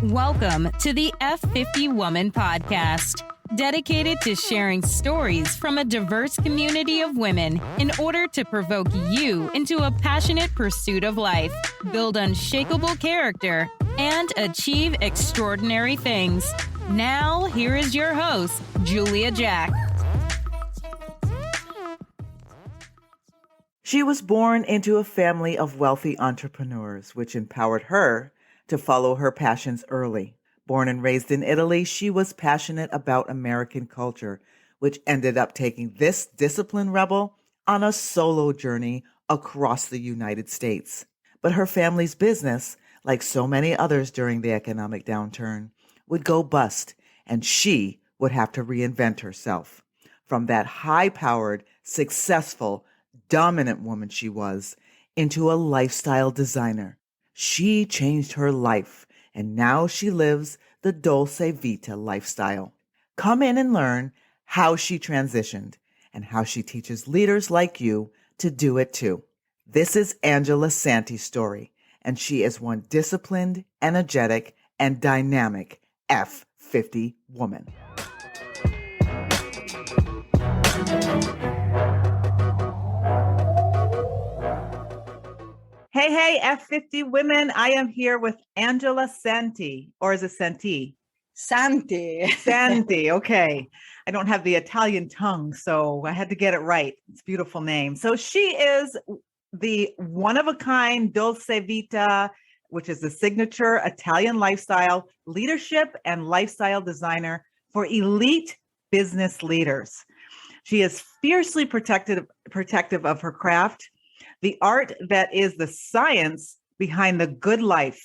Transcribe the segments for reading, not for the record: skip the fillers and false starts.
Welcome to the F50 Woman Podcast, dedicated to sharing stories from a diverse community of women in order to provoke you into a passionate pursuit of life, build unshakable character, and achieve extraordinary things. Now, here is your host, Julia Jack. She was born into a family of wealthy entrepreneurs, which empowered her to follow her passions early. Born and raised in Italy, she was passionate about American culture, which ended up taking this disciplined rebel on a solo journey across the United States. But her family's business, like so many others during the economic downturn, would go bust, and she would have to reinvent herself. From that high-powered, successful, dominant woman she was, into a lifestyle designer. She changed her life, and now she lives the Dolce Vita lifestyle. Come in and learn how she transitioned and how she teaches leaders like you to do it too. This is Angela Santi's story, and she is one disciplined, energetic, and dynamic F50 woman. Hey, F50 women. I am here with Angela Santi, or is it Santi? Santi. Santi, okay. I don't have the Italian tongue, so I had to get it right. It's a beautiful name. So she is the one-of-a-kind Dolce Vita, which is the signature Italian lifestyle, leadership and lifestyle designer for elite business leaders. She is fiercely protective of her craft, the art that is the science behind the good life.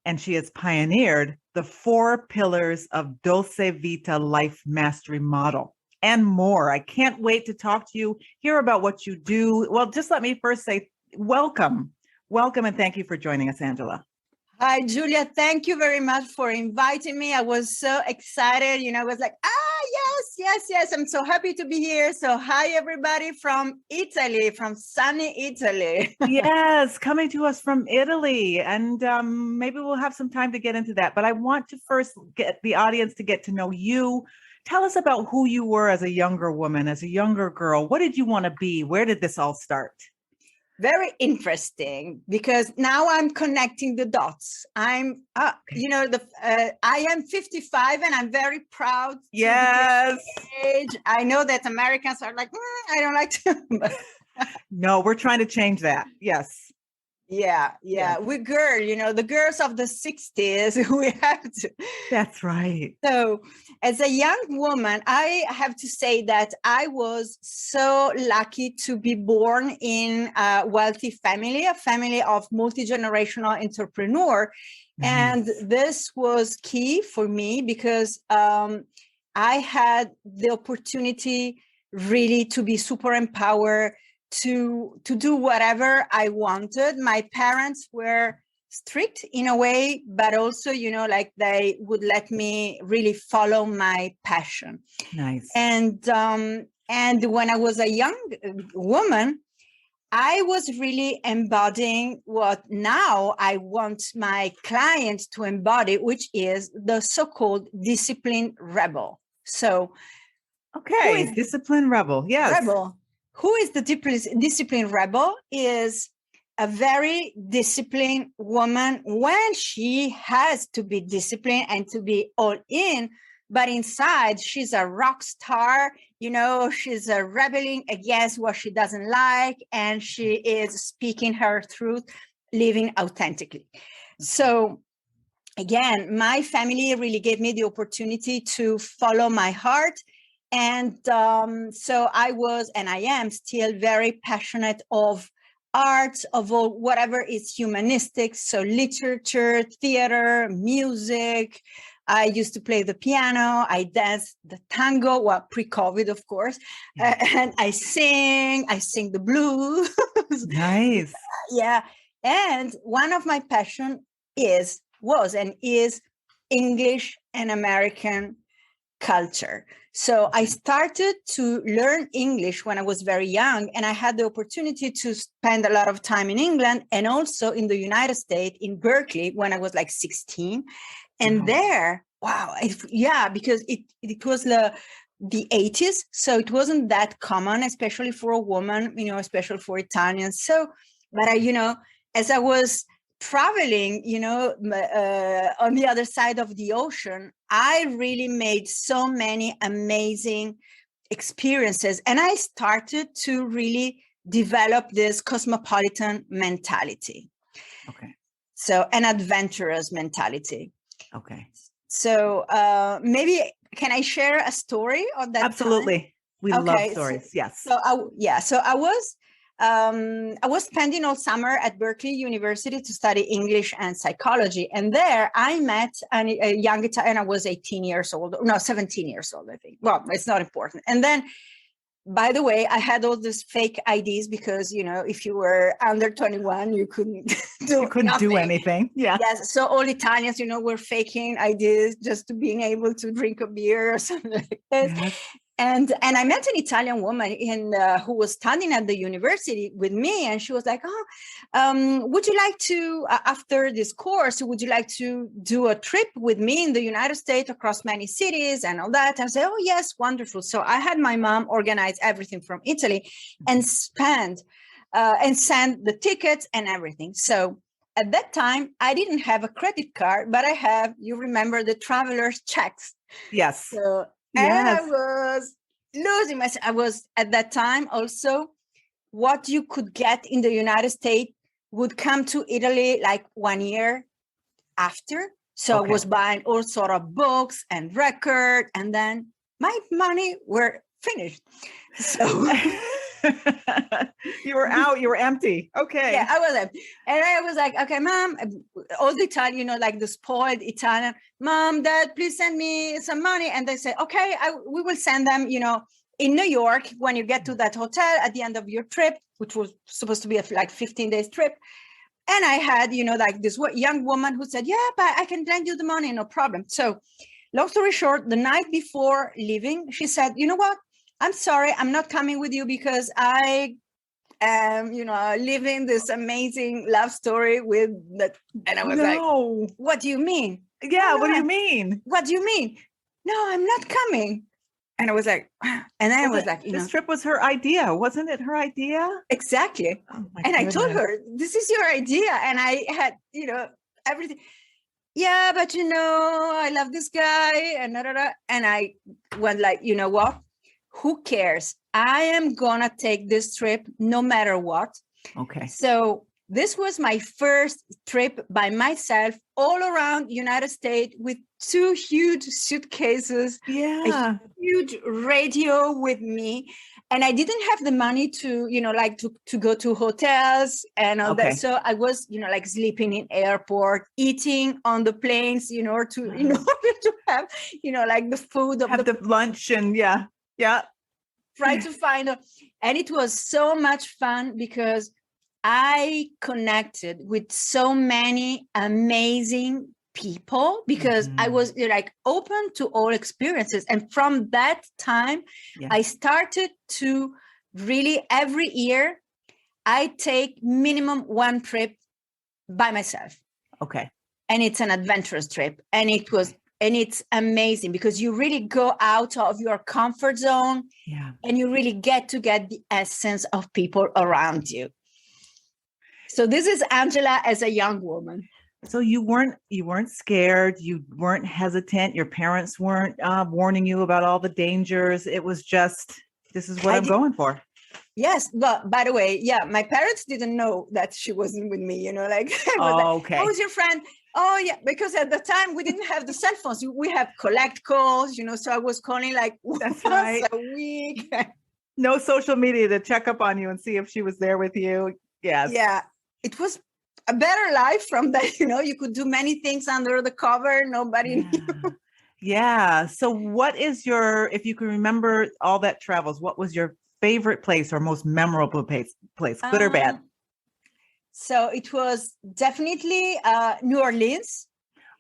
And she has pioneered the 4 pillars of Dolce Vita life mastery model and more. I can't wait to talk to you, hear about what you do. Well, just let me first say welcome. Welcome and thank you for joining us, Angela. Hi, Julia. Thank you very much for inviting me. I was so excited. I was like, yes. I'm so happy to be here. So hi, everybody from Italy, from sunny Italy. Yes, coming to us from Italy. And maybe we'll have some time to get into that. But I want to first get the audience to get to know you. Tell us about who you were as a younger woman, as a younger girl. What did you want to be? Where did this all start? Very interesting, because now I'm connecting the dots. I am 55 and I'm very proud to be Yes. this age. I know that Americans are like, I don't like to. No, we're trying to change that. Yes. Yeah. We're the girls of the 60s, we have to. That's right. So as a young woman, I have to say that I was so lucky to be born in a wealthy family, a family of multi-generational entrepreneur. Nice. And this was key for me because I had the opportunity really to be super empowered, to do whatever I wanted. My parents were strict in a way, but also, they would let me really follow my passion. Nice. And when I was a young woman, I was really embodying what now I want my clients to embody, which is the so-called discipline rebel. So, okay, discipline rebel. Yes. Rebel. Who is the discipline rebel? Is a very disciplined woman when she has to be disciplined and to be all in, but inside she's a rock star. She's rebelling against what she doesn't like, and she is speaking her truth, living authentically. So again, my family really gave me the opportunity to follow my heart. And so I was, and I am still very passionate of art, of all, whatever is humanistic. So literature, theater, music. I used to play the piano. I danced the tango, pre-COVID, of course. And I sing the blues. Nice. Yeah. And one of my passion was and is English and American culture. So I started to learn English when I was very young, and I had the opportunity to spend a lot of time in England and also in the United States, in Berkeley, when I was like 16. And there, because it was the 80s, so it wasn't that common, especially for a woman, especially for Italians. So, but as I was traveling, on the other side of the ocean, I really made so many amazing experiences, and I started to really develop this cosmopolitan mentality. Okay. So an adventurous mentality. Okay. So maybe can I share a story on that? Absolutely. Time? We love stories. Yes. So I was spending all summer at Berkeley University to study English and psychology. And there I met a young Italian. I was 17 years old, I think. Well, it's not important. And then, by the way, I had all these fake IDs because, if you were under 21, you couldn't do anything. Yeah. Yes. So all Italians, were faking IDs just to being able to drink a beer or something like this. Yes. And I met an Italian woman who was studying at the university with me. And she was like, would you like to, after this course, would you like to do a trip with me in the United States across many cities and all that? And I said, oh, yes, wonderful. So I had my mom organize everything from Italy and send the tickets and everything. So at that time, I didn't have a credit card, but I have, you remember, the traveler's checks. Yes. So, and I was losing myself. I was at that time also, what you could get in the United States would come to Italy like 1 year after. So I was buying all sort of books and records, and then my money were finished. So you were out, you were empty. Okay. Yeah, I was empty. And I was like, okay, mom, all the Italian, like the spoiled Italian, mom, dad, please send me some money. And they said, okay, we will send them, in New York, when you get to that hotel at the end of your trip, which was supposed to be a 15 days trip. And I had, like this young woman who said, yeah, but I can lend you the money, no problem. So long story short, the night before leaving, she said, you know what? I'm sorry, I'm not coming with you because I am, living this amazing love story with that. And I was like, what do you mean? Yeah, what do you mean? What do you mean? No, I'm not coming. And I was like, and then I was like, this trip was her idea. Wasn't it her idea? Exactly. Oh, my and goodness. I told her, this is your idea. And I had, everything. Yeah, but I love this guy and da, da, da. And I went like, you know what? Who cares? I am gonna take this trip no matter what. Okay. So this was my first trip by myself all around United States with 2 huge suitcases, a huge radio with me. And I didn't have the money to, to go to hotels and all that. So I was, sleeping in airport, eating on the planes, in order to have, the food of the lunch and try to find and it was so much fun because I connected with so many amazing people because I was open to all experiences. And from that time, I started to really every year, I take minimum 1 trip by myself. Okay. And it's an adventurous trip. And it's amazing because you really go out of your comfort zone and you really get the essence of people around you. So this is Angela as a young woman. So you weren't scared. You weren't hesitant. Your parents weren't warning you about all the dangers. It was just, this is what I'm going for. Yes. But by the way, my parents didn't know that she wasn't with me, okay. How was your friend? Oh, yeah. Because at the time we didn't have the cell phones. We have collect calls, so I was calling once a week. No social media to check up on you and see if she was there with you. Yes. Yeah. It was a better life from that, you could do many things under the cover. Nobody knew. Yeah. So what is if you can remember all that travels, what was your favorite place or most memorable place, good or bad? So it was definitely New Orleans.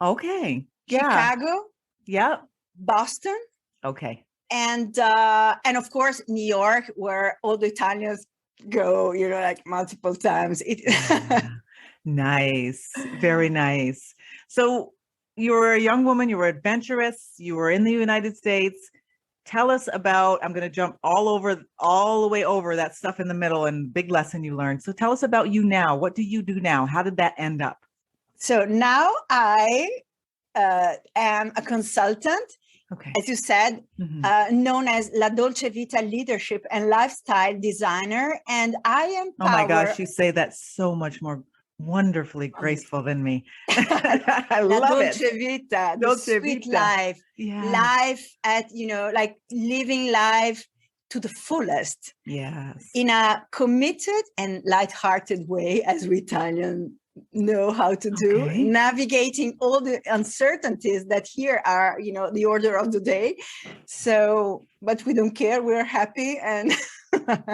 Okay. Chicago. Yeah. Boston. Okay. And of course, New York, where all the Italians go, like multiple times. Yeah. Nice. Very nice. So you were a young woman, you were adventurous, you were in the United States. Tell us about, I'm going to jump all the way over that stuff in the middle and big lesson you learned. So tell us about you now. What do you do now? How did that end up? So now I am a consultant, Okay. as you said, known as La Dolce Vita leadership and lifestyle designer. And I empower. Oh my gosh, you say that so much more wonderfully graceful than me. I La love Dolce it. Vita, the Dolce sweet Vita. life, life at, like living life to the fullest. Yes. In a committed and lighthearted way, as we Italians know how to do, navigating all the uncertainties that here are, the order of the day. So, but we don't care. We're happy. And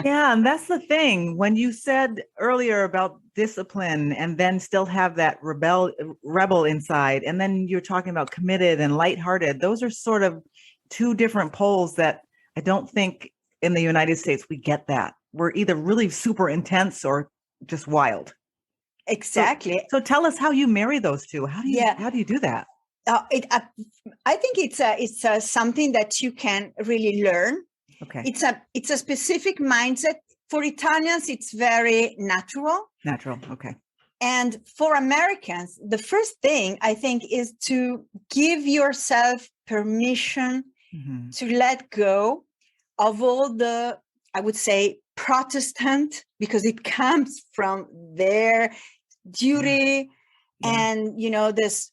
yeah, and that's the thing. When you said earlier about discipline and then still have that rebel inside, and then you're talking about committed and lighthearted, those are sort of two different poles that I don't think in the United States we get that. We're either really super intense or just wild. Exactly. So tell us how you marry those two. How do you do that? I think it's something that you can really learn. Okay. It's a specific mindset. For Italians, it's very natural. Natural. Okay. And for Americans, the first thing I think is to give yourself permission to let go of all the, I would say, Protestant, because it comes from their duty and, this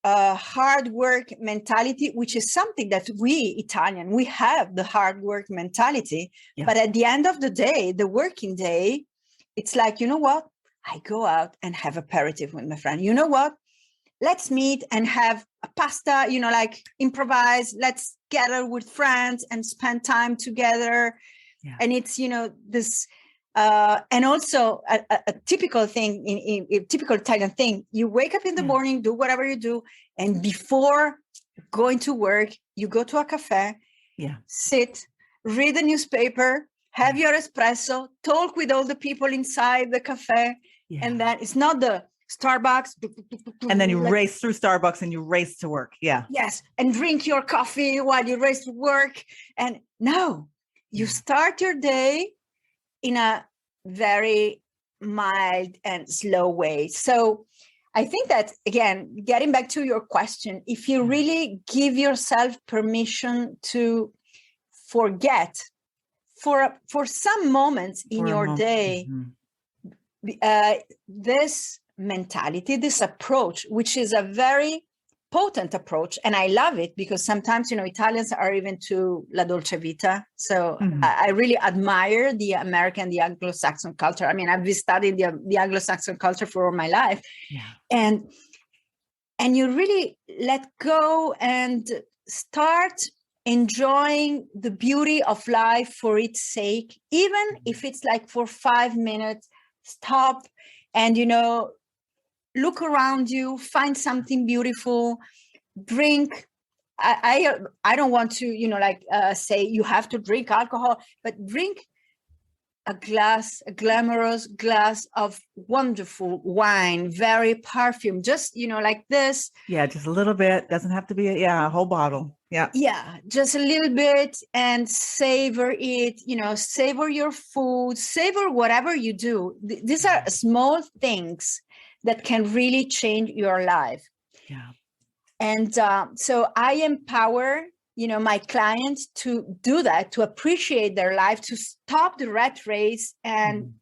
hard work mentality, which is something that we Italian, we have the hard work mentality. Yeah. But at the end of the day, the working day, it's like, you know what? I go out and have aperitif with my friend. You know what? Let's meet and have a pasta, like improvise. Let's gather with friends and spend time together. Yeah. And it's, this, and also a typical thing, in a typical Italian thing, you wake up in the morning, do whatever you do. And before going to work, you go to a cafe, sit, read the newspaper, have your espresso, talk with all the people inside the cafe. Yeah. And then it's not the Starbucks. And then you race through Starbucks and you race to work. Yeah. Yes. And drink your coffee while you race to work. And no, you start your day in a very mild and slow way. So I think that, again, getting back to your question, if you really give yourself permission to forget for some moments in your day, this mentality, this approach, which is a very potent approach, and I love it because sometimes Italians are even to La Dolce Vita. So I really admire the American, the Anglo-Saxon culture. I mean, I've been studying the Anglo-Saxon culture for all my life, and you really let go and start enjoying the beauty of life for its sake, even if it's like for 5 minutes. Stop and look around you, find something beautiful, drink. I don't want to, say you have to drink alcohol, but drink a glamorous glass of wonderful wine, very perfume, just, like this. Yeah, just a little bit. Doesn't have to be a whole bottle. Yeah. Yeah, just a little bit and savor it, savor your food, savor whatever you do. These are small things that can really change your life. Yeah. And so I empower, my clients to do that, to appreciate their life, to stop the rat race and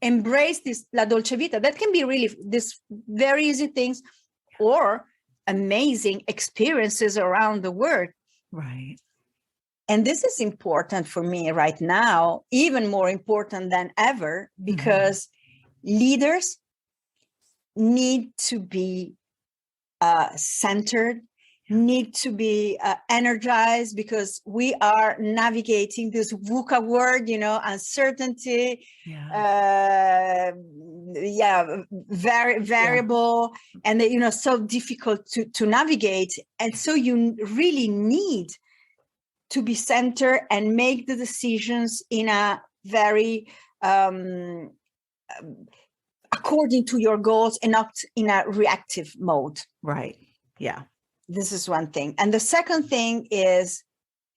embrace this La Dolce Vita. That can be really this very easy things or amazing experiences around the world. Right. And this is important for me right now, even more important than ever, because leaders need to be centered, need to be energized, because we are navigating this VUCA word, uncertainty, very variable, and so difficult to navigate. And so you really need to be centered and make the decisions in a very according to your goals and not in a reactive mode. Right. Yeah. This is one thing. And the second thing is,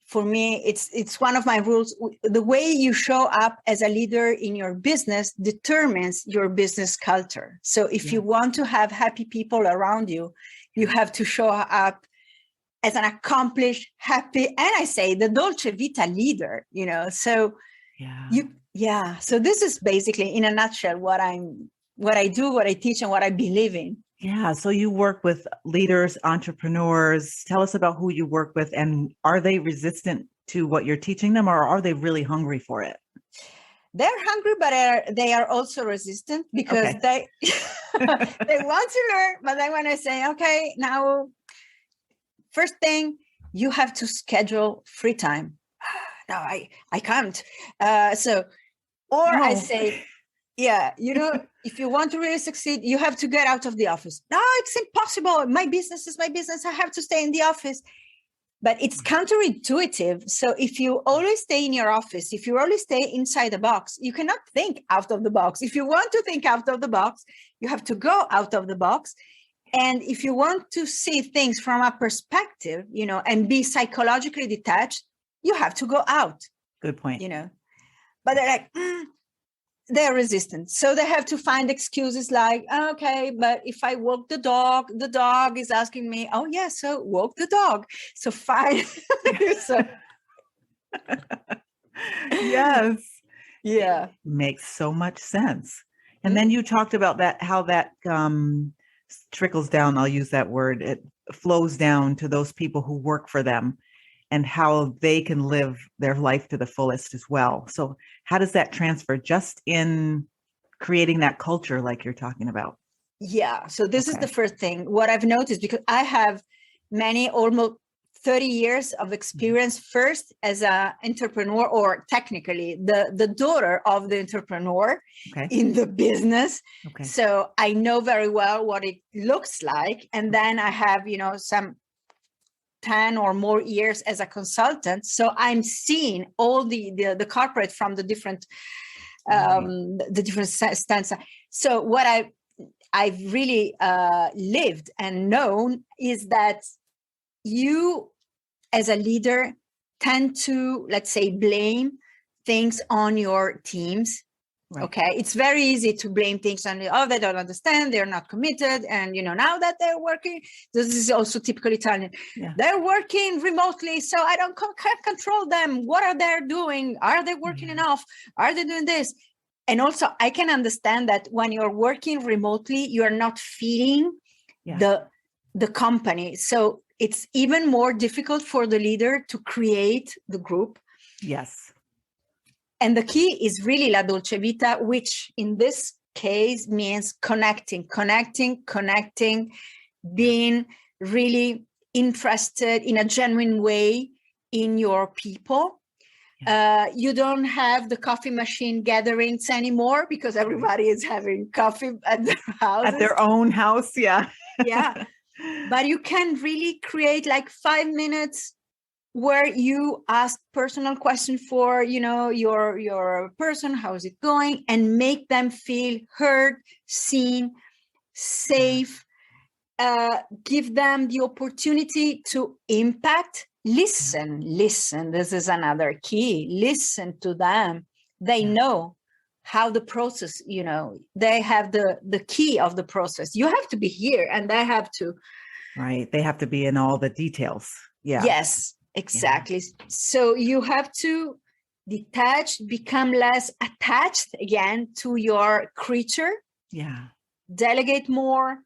for me, it's one of my rules. The way you show up as a leader in your business determines your business culture. So if you want to have happy people around you, you have to show up as an accomplished, happy, and I say the Dolce Vita leader, so so this is basically in a nutshell what I do, what I teach, and what I believe in. Yeah. So you work with leaders, entrepreneurs. Tell us about who you work with, and are they resistant to what you're teaching them, or are they really hungry for it? They're hungry, but they are also resistant because they they want to learn. But then when I say, okay, now, first thing, you have to schedule free time. No, I can't. I say, if you want to really succeed, you have to get out of the office. No, it's impossible. My business is my business. I have to stay in the office. But it's counterintuitive. So if you always stay in your office, if you always stay inside the box, you cannot think out of the box. If you want to think out of the box, you have to go out of the box. And if you want to see things from a perspective, and be psychologically detached, you have to go out. Good point. But they're like, they're resistant. So they have to find excuses like, okay, but if I walk the dog is asking me, oh yeah, so walk the dog. So fine. Yes. Yeah. Makes so much sense. And then you talked about how that trickles down. I'll use that word. It flows down to those people who work for them, and how they can live their life to the fullest as well. So how does that transfer just in creating that culture like you're talking about? Yeah. So this is the first thing. What I've noticed, because I have almost 30 years of experience, first as an entrepreneur, or technically the daughter of the entrepreneur in the business. Okay. So I know very well what it looks like. And then I have, some 10 or more years as a consultant. So I'm seeing all the corporate from the different stands. So what I've really lived and known is that you as a leader tend to, let's say, blame things on your teams. Right. Okay. It's very easy to blame things on, they don't understand, they're not committed. And, now that they're working, this is also typically Italian. Yeah. They're working remotely, so I can't control them. What are they doing? Are they working enough? Are they doing this? And also I can understand that when you're working remotely, you're not feeding the company. So it's even more difficult for the leader to create the group. Yes. And the key is really La Dolce Vita, which in this case means connecting, being really interested in a genuine way in your people. You don't have the coffee machine gatherings anymore because everybody is having coffee at their house. At their own house, yeah. Yeah. But you can really create like 5 minutes where you ask personal questions for, your person, how is it going, and make them feel heard, seen, safe, give them the opportunity to impact, listen. This is another key. Listen to them. They know how the process, they have the key of the process. You have to be here and they have to. Right. They have to be in all the details. Yeah. Yes. Exactly. Yeah. So you have to detach, become less attached again to your creature. Yeah. Delegate more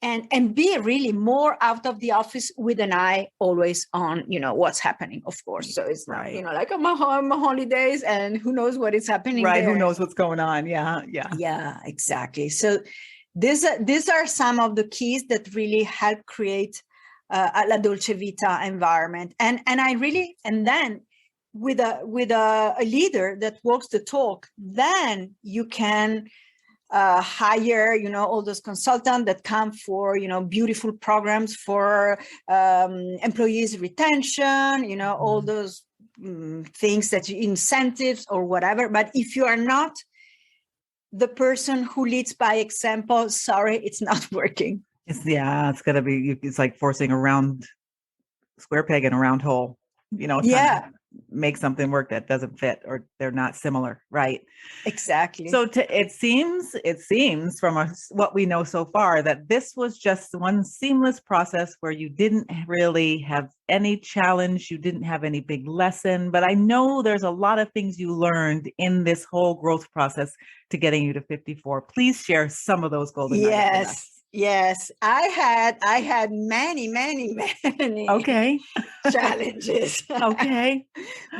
and be really more out of the office with an eye always on, what's happening, of course. So it's not, like I'm on my holidays and who knows what is happening. Right. There. Who knows what's going on. Yeah. Yeah. Yeah, exactly. So these are some of the keys that really help create a La Dolce Vita environment. And then with a leader that walks the talk, then you can hire, all those consultants that come for, beautiful programs for employees retention, all those things that incentives or whatever. But if you are not the person who leads by example, sorry, it's not working. It's gonna be. It's like forcing a round square peg in a round hole. Trying to make something work that doesn't fit, or they're not similar, right? Exactly. So it seems from what we know so far that this was just one seamless process where you didn't really have any challenge, you didn't have any big lesson, but I know there's a lot of things you learned in this whole growth process to getting you to 54. Please share some of those golden nuggets with us. Yes, I had many Okay. challenges. Okay.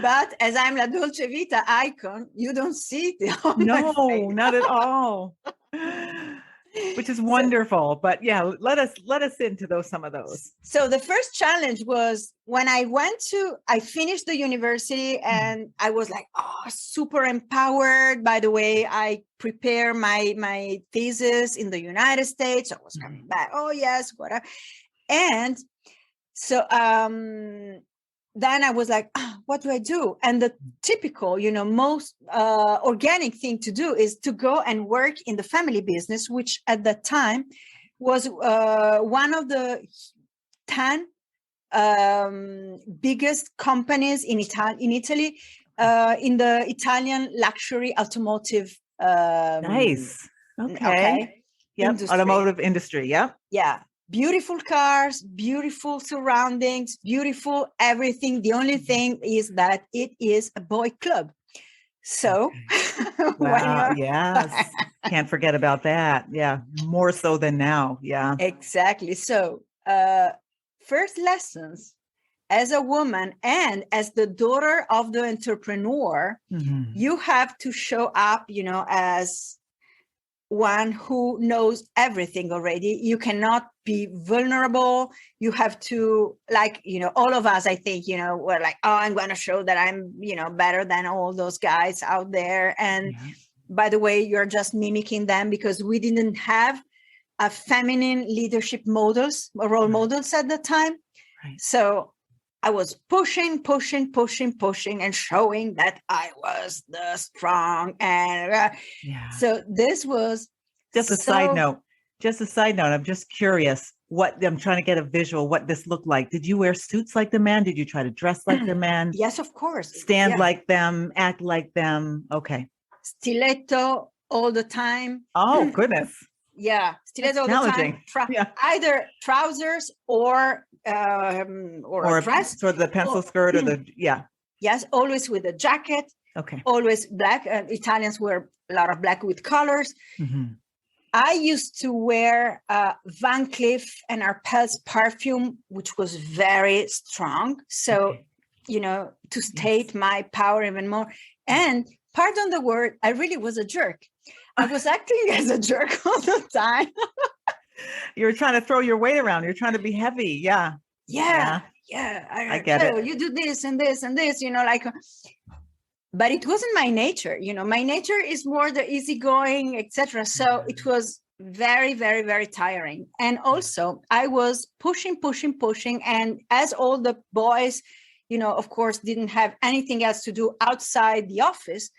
But as I'm la Dolce Vita icon, you don't see it on my No, face. not at all. Which is wonderful. But yeah, let us into some of those. So the first challenge was when I finished the university and I was like, super empowered. By the way, I prepared my thesis in the United States. I was coming back. Oh yes, whatever. And so then I was like, what do I do? And the typical, most organic thing to do is to go and work in the family business, which at that time was one of the 10 biggest companies in Italy, in the Italian luxury automotive. Nice. Okay. Yep. Industry. Automotive industry. Yep. Yeah. Beautiful cars, beautiful surroundings, beautiful everything. The only thing is that it is a boy club. So, wow, yes, can't forget about that. Yeah, more so than now. Yeah, exactly. So, first lessons as a woman and as the daughter of the entrepreneur, you have to show up, as one who knows everything already. You cannot be vulnerable. You have to, all of us, I think, we're like, I'm going to show that I'm, better than all those guys out there. And by the way, you're just mimicking them because we didn't have a feminine leadership models or role models at the time. Right. So I was pushing and showing that I was the strong. And so this was just a side note. I'm just curious I'm trying to get a visual, what this looked like. Did you wear suits like the man? Did you try to dress like the man? Yes, of course. Stand like them, act like them. Okay. Stiletto all the time. Oh, goodness. Yeah. Stiletto all the time. Either trousers or a dress, or the pencil skirt or the yes, always with a jacket. Okay, always black. Italians wear a lot of black with colors. I used to wear Van Cleef and Arpels perfume, which was very strong. So to state my power even more. And pardon the word, I really was a jerk. I was acting as a jerk all the time. You're trying to throw your weight around. You're trying to be heavy. Yeah. I get it. You do this and this and this, but it wasn't my nature. My nature is more the easygoing, etc. So it was very, very, very tiring. And also I was pushing. And as all the boys, of course, didn't have anything else to do outside the office,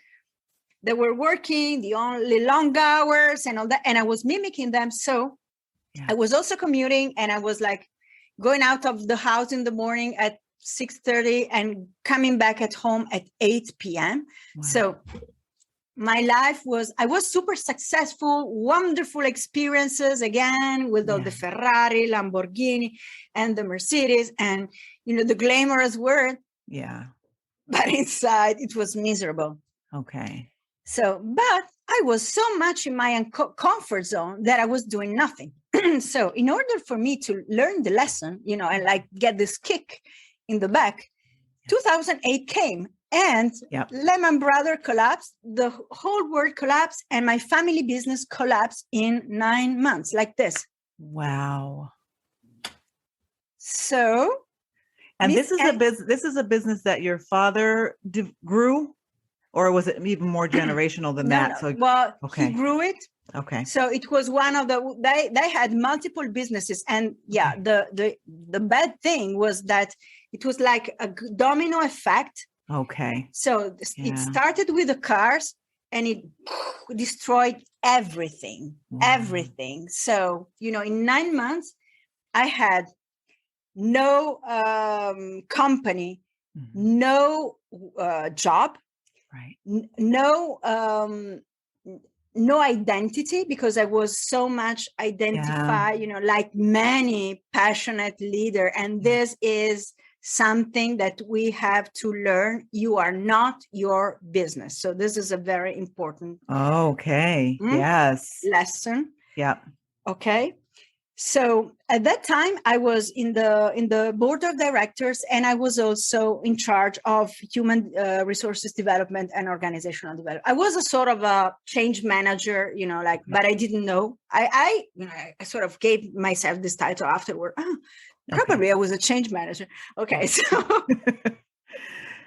they were working the only long hours and all that. And I was mimicking them. So I was also commuting, and I was like going out of the house in the morning at 6:30 and coming back at home at 8 p.m. Wow. So I was super successful, wonderful experiences again with all the Ferrari, Lamborghini, and the Mercedes, and, the glamorous world. Yeah. But inside it was miserable. Okay. So, but I was so much in my comfort zone that I was doing nothing. So in order for me to learn the lesson, and get this kick in the back, 2008 came and Lehman Brothers collapsed, the whole world collapsed, and my family business collapsed in 9 months, like this. Wow. So, and this is a business that your father grew, or was it even more generational than that? No. Well, he grew it. Okay. So it was one of they had multiple businesses. And the bad thing was that it was like a domino effect. Okay. So it started with the cars and it destroyed everything, everything. So, in 9 months, I had no company, no job, right? No identity, because I was so much identified, like many passionate leader. And this is something that we have to learn. You are not your business. So this is a very important yes lesson. Yeah. Okay. So at that time, I was in the board of directors, and I was also in charge of human resources development and organizational development. I was a sort of a change manager, but I didn't know. I sort of gave myself this title afterward. Probably I was a change manager. Okay, so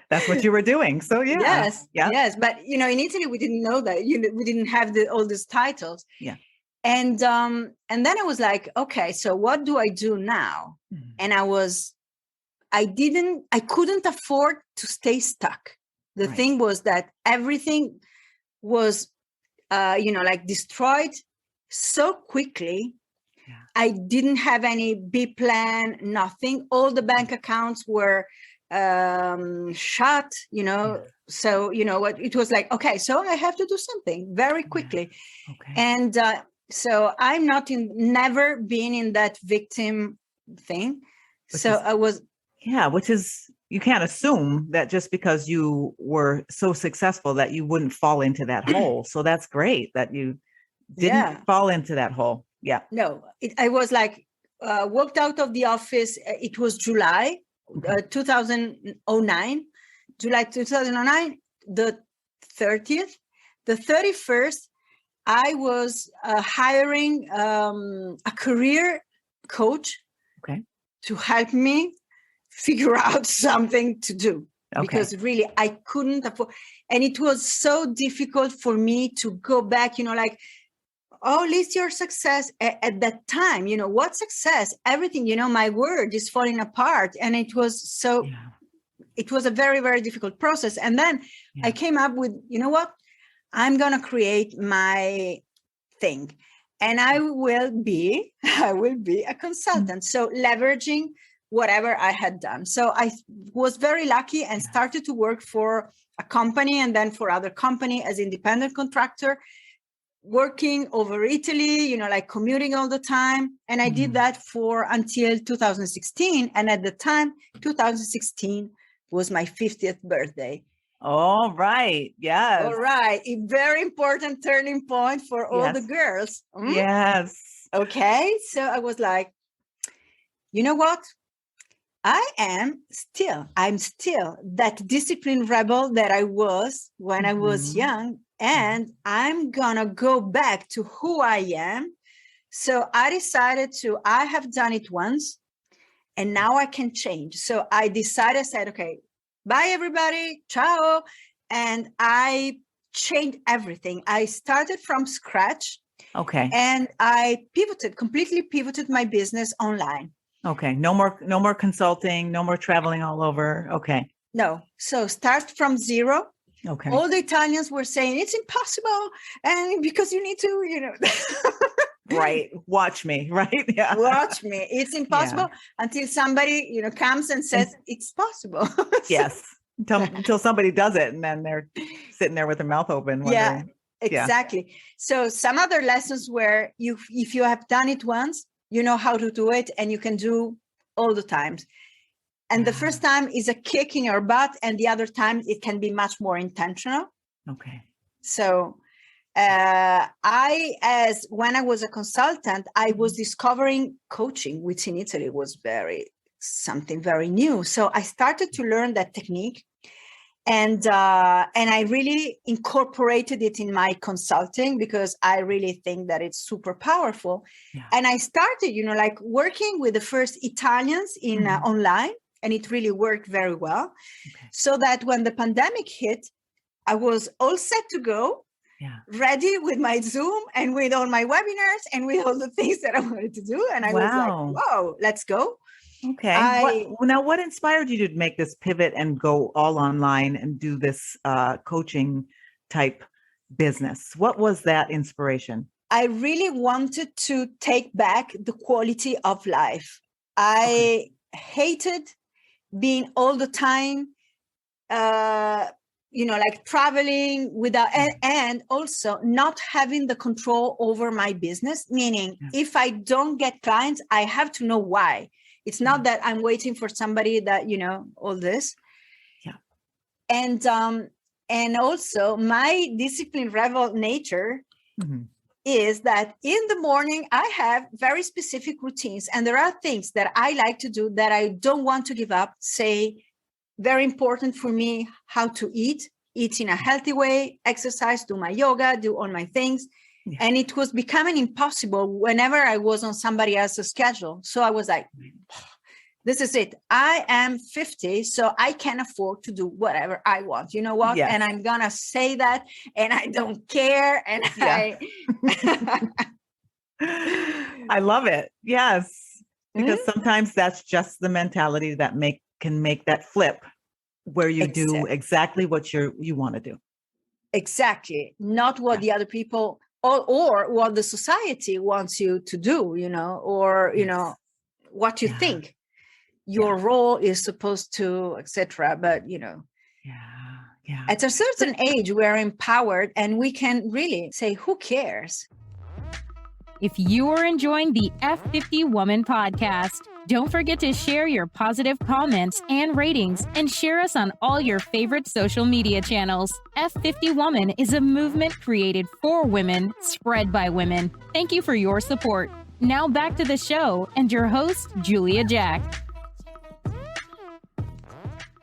that's what you were doing. So yes. But in Italy, we didn't know that. We didn't have all these titles. Yeah. And then I was like, okay, so what do I do now? And I couldn't afford to stay stuck. The thing was that everything was, like destroyed so quickly. Yeah. I didn't have any B plan, nothing. All the bank accounts were shut, So, what it was like, okay, so I have to do something very quickly. Yeah. Okay. And so I'm never been in that victim thing. Which is, you can't assume that just because you were so successful that you wouldn't fall into that hole. So that's great that you didn't fall into that hole. Yeah. No, I was like, walked out of the office. It was July 2009, July 2009, the 30th, the 31st, I was hiring a career coach to help me figure out something to do. Because really I couldn't afford, and it was so difficult for me to go back, list your success at that time, what success, everything, my word is falling apart. And it was it was a very, very difficult process. And then I came up with, what? I'm going to create my thing, and I will be a consultant. So leveraging whatever I had done. So I was very lucky and started to work for a company, and then for other company as independent contractor, working over Italy, like commuting all the time. And I did that for until 2016. And at the time, 2016 was my 50th birthday. All right. Yes. All right. A very important turning point for all the girls. Yes. Okay. So I was like, you know what? I'm still that disciplined rebel that I was when I was young. And I'm going to go back to who I am. So I decided I have done it once and now I can change. So I said, okay, bye everybody, ciao. And I changed everything. I started from scratch. Okay. And I completely pivoted my business online. Okay. No more consulting, no more traveling all over. Okay. No. So start from zero. Okay. All the Italians were saying it's impossible, and because you need to, right. Watch me. Right. Yeah. Watch me. It's impossible until somebody, comes and says it's possible. Yes. Until somebody does it, and then they're sitting there with their mouth open. Wondering. Yeah, exactly. Yeah. So some other lessons where if you have done it once, you know how to do it, and you can do all the times. And the first time is a kick in your butt, and the other times it can be much more intentional. Okay. So when I was a consultant, I was discovering coaching, which in Italy was something very new. So I started to learn that technique, and I really incorporated it in my consulting because I really think that it's super powerful. Yeah. And I started, working with the first Italians in online. And it really worked very well. Okay. So that when the pandemic hit, I was all set to go. ready with my Zoom and with all my webinars and with all the things that I wanted to do. And I was like, whoa, let's go. Okay. What inspired you to make this pivot and go all online and do this coaching type business? What was that inspiration? I really wanted to take back the quality of life. I hated being all the time, like traveling without, and also not having the control over my business. Meaning, if I don't get clients, I have to know why. It's not that I'm waiting for somebody that, all this. Yeah. And also my discipline rebel nature is that in the morning, I have very specific routines. And there are things that I like to do that I don't want to give up. Say, very important for me, how to eat in a healthy way, exercise, do my yoga, do all my things. Yeah. And it was becoming impossible whenever I was on somebody else's schedule. So I was like, this is it. I am 50, so I can afford to do whatever I want. You know what? Yes. And I'm going to say that, and I don't care. And I love it. Yes. Because sometimes that's just the mentality that can make that flip where you do exactly what you want to do. Exactly. Not what the other people or what the society wants you to do, or, what you think your role is supposed to, etc. But, at a certain age, we're empowered and we can really say, who cares? If you are enjoying the F50 Woman podcast, don't forget to share your positive comments and ratings and share us on all your favorite social media channels. F50 Woman is a movement created for women, spread by women. Thank you for your support. Now back to the show and your host, Julia Jack.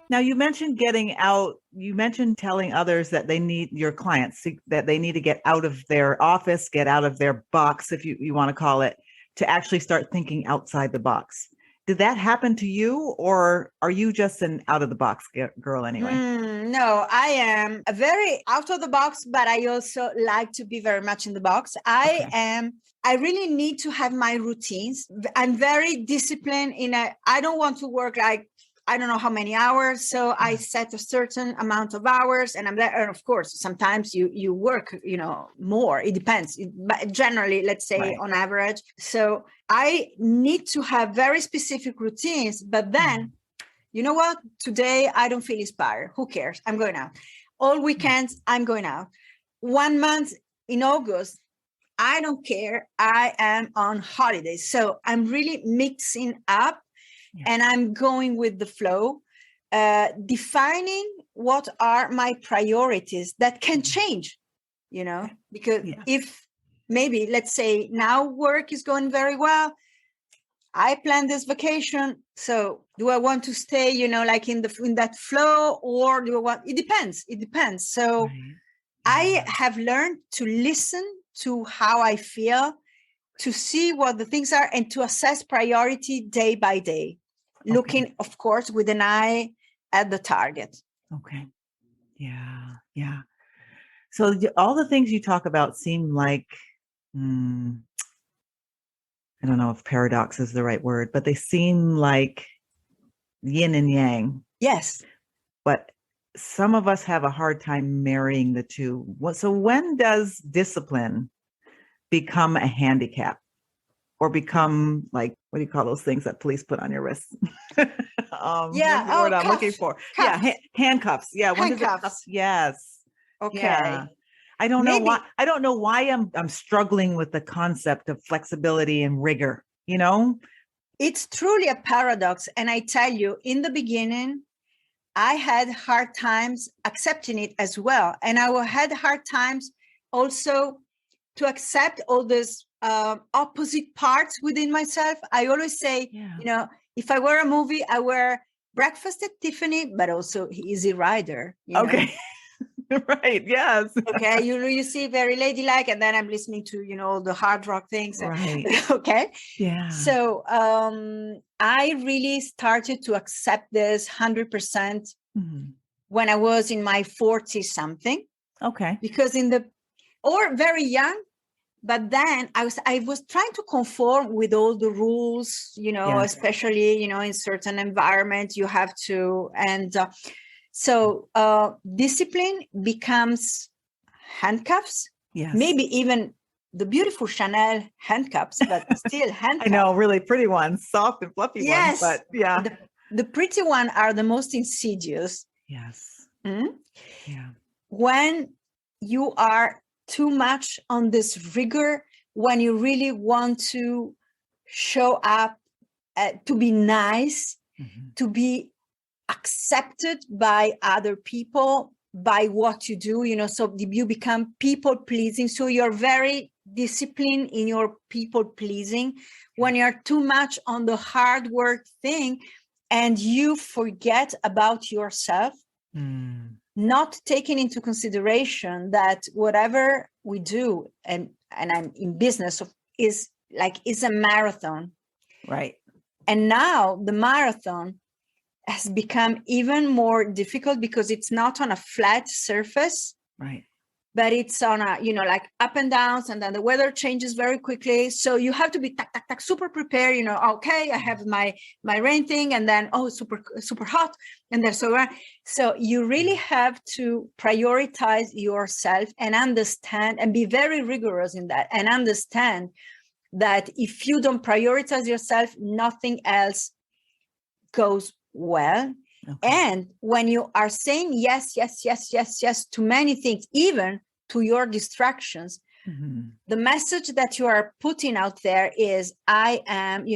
Now, you mentioned getting out. You mentioned telling others that your clients, that they need to get out of their office, get out of their box, if you want to call it, to actually start thinking outside the box. Did that happen to you, or are you just an out of the box girl anyway? No, I am a very out of the box, but I also like to be very much in the box. I really need to have my routines. I'm very disciplined I don't want to work like, I don't know how many hours. So I set a certain amount of hours and I'm there. And of course, sometimes you work, more. It depends. But generally, let's say on average. So I need to have very specific routines. But then, you know what? Today, I don't feel inspired. Who cares? I'm going out. All weekends, I'm going out. 1 month in August, I don't care. I am on holidays. So I'm really mixing up. And I'm going with the flow, defining what are my priorities that can change, because if maybe, let's say now work is going very well, I plan this vacation. So do I want to stay, like in that flow, or do I want, it depends. So I have learned to listen to how I feel, to see what the things are, and to assess priority day by day, looking, of course, with an eye at the target. Okay. Yeah. So all the things you talk about seem like, I don't know if paradox is the right word, but they seem like yin and yang. Yes. But some of us have a hard time marrying the two. So when does discipline become a handicap, or become like, what do you call those things that police put on your wrists? What's the word I'm looking for? Cuffs. Yeah, handcuffs. Yeah, handcuffs. Yes. Okay. Yeah. I don't know why. I don't know why I'm struggling with the concept of flexibility and rigor. It's truly a paradox, and I tell you, in the beginning, I had hard times accepting it as well, and I had hard times also to accept all these opposite parts within myself. I always say, if I were a movie, I were Breakfast at Tiffany, but also Easy Rider. Okay. Right. Yes. Okay. You see, very ladylike, and then I'm listening to all the hard rock things. Right. Okay. Yeah. So I really started to accept this 100% when I was in my 40 something. Okay. Because in the or very young. But then I was trying to conform with all the rules, Yes. especially, in certain environments you have to. And so discipline becomes handcuffs, Yes. maybe even the beautiful Chanel handcuffs, but still handcuffs. I know, really pretty ones, soft and fluffy ones, Yes. but yeah. The pretty ones are the most insidious. Yes. Mm? Yeah. When you are too much on this rigor, when you really want to show up, to be nice, to be accepted by other people, by what you do, so you become people pleasing. So you're very disciplined in your people pleasing. When you're too much on the hard work thing and you forget about yourself, not taking into consideration that whatever we do, and I'm in business, is a marathon. Right. And now the marathon has become even more difficult because it's not on a flat surface. Right. But it's on a, up and downs, and then the weather changes very quickly. So you have to be super prepared, okay, I have my rain thing, and then, super hot. And then so you really have to prioritize yourself and understand and be very rigorous in that, and understand that if you don't prioritize yourself, nothing else goes well. Okay. And when you are saying yes to many things, even to your distractions, the message that you are putting out there is, I am,